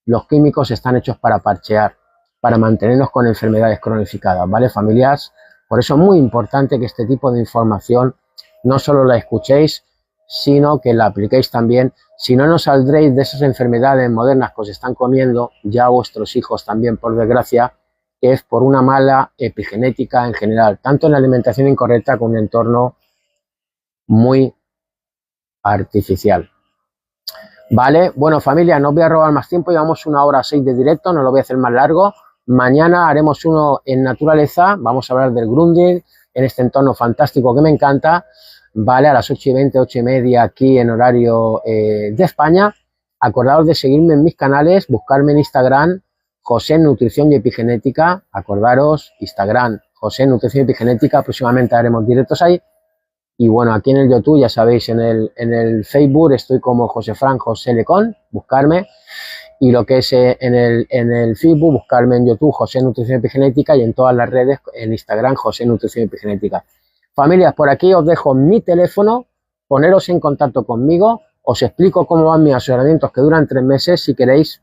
los químicos están hechos para parchear, para mantenernos con enfermedades cronificadas, ¿vale, familias? Por eso es muy importante que este tipo de información no solo la escuchéis, sino que la apliquéis también. Si no, no saldréis de esas enfermedades modernas que os están comiendo ya vuestros hijos también, por desgracia, que es por una mala epigenética en general, tanto en la alimentación incorrecta como en un entorno muy artificial. Vale, bueno, familia, no os voy a robar más tiempo, llevamos 1h06 de directo, no lo voy a hacer más largo. Mañana haremos uno en naturaleza, vamos a hablar del grounding, en este entorno fantástico que me encanta, vale, a las 8:20, 8:30 aquí en horario de España. Acordaos de seguirme en mis canales, buscarme en Instagram, José Nutrición y Epigenética, acordaros, Instagram, José Nutrición y Epigenética, próximamente haremos directos ahí. Y bueno, aquí en el YouTube, ya sabéis, en el Facebook estoy como José Fran José Lecón, buscarme. Y lo que es en el Facebook, buscarme en YouTube José Nutrición Epigenética y en todas las redes, en Instagram José Nutrición Epigenética. Familias, por aquí os dejo mi teléfono, poneros en contacto conmigo, os explico cómo van mis asesoramientos que duran 3 meses si queréis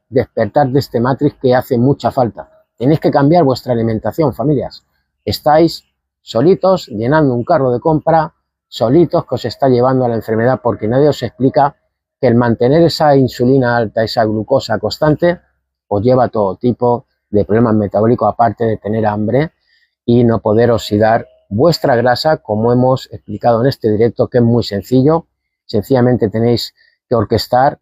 despertar de este matrix que hace mucha falta. Tenéis que cambiar vuestra alimentación, familias. Estáis solitos llenando un carro de compra, solitos que os está llevando a la enfermedad porque nadie os explica que el mantener esa insulina alta, esa glucosa constante, os lleva a todo tipo de problemas metabólicos, aparte de tener hambre y no poder oxidar vuestra grasa, como hemos explicado en este directo, que es muy sencillo. Sencillamente tenéis que orquestar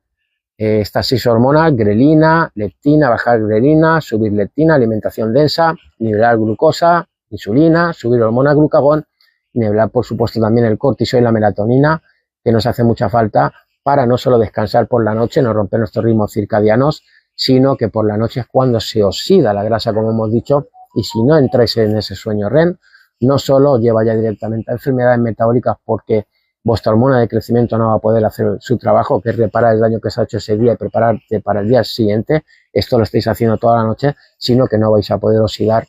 estas 6 hormonas: grelina, leptina, bajar grelina, subir leptina, alimentación densa, nivelar glucosa, insulina, subir hormona glucagón, nivelar por supuesto también el cortisol y la melatonina, que nos hace mucha falta para no solo descansar por la noche, no romper nuestros ritmos circadianos, sino que por la noche es cuando se oxida la grasa, como hemos dicho, y si no entráis en ese sueño REM, no solo os lleva ya directamente a enfermedades metabólicas porque vuestra hormona de crecimiento no va a poder hacer su trabajo, que es reparar el daño que se ha hecho ese día y prepararte para el día siguiente, esto lo estáis haciendo toda la noche, sino que no vais a poder oxidar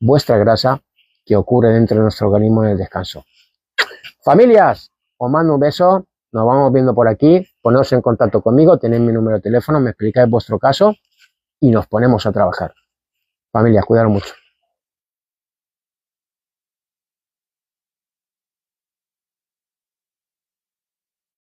vuestra grasa que ocurre dentro de nuestro organismo en el descanso. Familias, os mando un beso, nos vamos viendo por aquí, poneos en contacto conmigo, tenéis mi número de teléfono, me explicáis vuestro caso y nos ponemos a trabajar. Familias, cuidaros mucho.